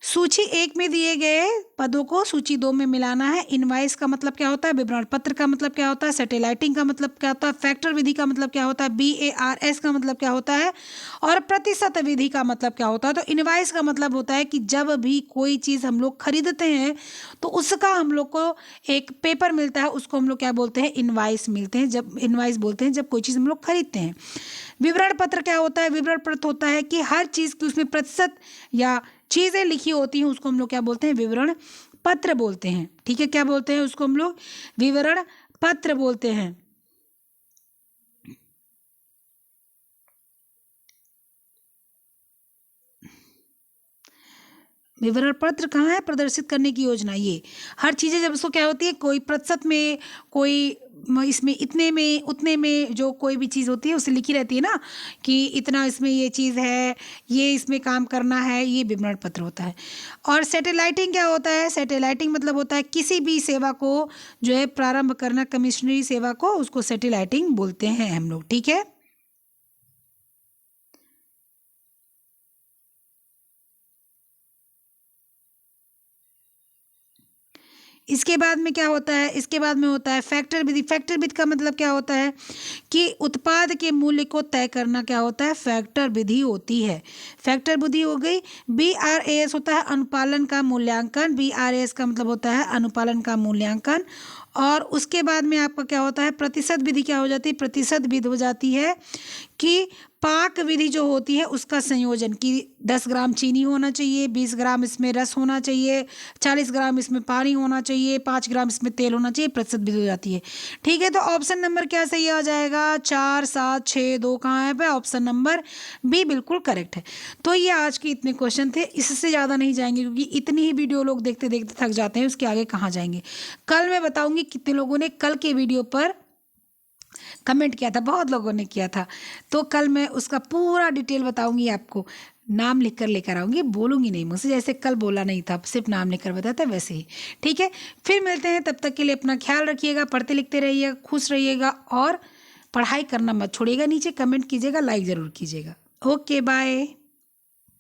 सूची 1 में दिए गए पदों को सूची 2 में मिलाना है। इनवाइस का मतलब क्या होता है, विवरण पत्र का मतलब क्या होता है, सैटेलाइटिंग का मतलब क्या होता है, फैक्टर विधि का मतलब क्या होता है, BARS का मतलब क्या होता है, और प्रतिशत विधि का मतलब क्या होता है। तो इनवाइस का मतलब होता है कि जब भी कोई चीज़ हम लोग खरीदते हैं तो उसका हम लोग को एक पेपर मिलता है, उसको हम लोग क्या बोलते हैं, इनवाइस मिलते हैं। जब इनवाइस बोलते हैं जब कोई चीज़ हम लोग खरीदते हैं। विवरण पत्र क्या होता है, विवरण पत्र होता है कि हर चीज़ की उसमें प्रतिशत या चीज़ें लिखी होती हैं, उसको हम लोग क्या बोलते हैं, विवरण पत्र बोलते हैं, ठीक है। क्या बोलते हैं उसको हम लोग, विवरण पत्र बोलते हैं। विवरण पत्र कहाँ है, प्रदर्शित करने की योजना। ये हर चीज़ें जब उसको क्या होती है, कोई प्रतिशत में, कोई इसमें इतने में, उतने में, जो कोई भी चीज़ होती है उसे लिखी रहती है ना कि इतना इसमें ये चीज़ है, ये इसमें काम करना है, ये विवरण पत्र होता है। और सैटेलाइटिंग क्या होता है, सैटेलाइटिंग मतलब होता है किसी भी सेवा को जो है प्रारंभ करना, कमिश्नरी सेवा को, उसको सैटेलाइटिंग बोलते हैं हम लोग, ठीक है। इसके बाद में क्या होता है, इसके बाद में होता है फैक्टर विधि। फैक्टर विधि का मतलब क्या होता है कि उत्पाद के मूल्य को तय करना क्या होता है, फैक्टर विधि होती है। फैक्टर विधि हो गई। BRAS होता है अनुपालन का मूल्यांकन। BRAS का मतलब होता है अनुपालन का मूल्यांकन। और उसके बाद में आपका क्या होता है, प्रतिशत विधि क्या हो जाती है, प्रतिशत विधि हो जाती है कि पाक विधि जो होती है उसका संयोजन कि 10 ग्राम चीनी होना चाहिए, 20 ग्राम इसमें रस होना चाहिए, 40 ग्राम इसमें पानी होना चाहिए, 5 ग्राम इसमें तेल होना चाहिए, प्रतिशत विधि हो जाती है। ठीक है, तो ऑप्शन नंबर क्या सही आ जाएगा? 4, 7, 6, 2 कहाँ है पे? ऑप्शन नंबर बी बिल्कुल करेक्ट है। तो ये आज के इतने क्वेश्चन थे, इससे ज़्यादा नहीं जाएंगे क्योंकि इतनी ही वीडियो लोग देखते देखते थक जाते हैं, उसके आगे कहाँ जाएंगे। कल मैं बताऊंगी कितने लोगों ने कल के वीडियो पर कमेंट किया था, बहुत लोगों ने किया था। तो कल मैं उसका पूरा डिटेल बताऊंगी आपको, नाम लिख कर लेकर आऊँगी, बोलूँगी नहीं मुझसे, जैसे कल बोला नहीं था, सिर्फ नाम लिख कर बताया था वैसे ही। ठीक है, फिर मिलते हैं, तब तक के लिए अपना ख्याल रखिएगा, पढ़ते लिखते रहिएगा, खुश रहिएगा और पढ़ाई करना मत छोड़िएगा। नीचे कमेंट कीजिएगा, लाइक ज़रूर कीजिएगा। Okay bye.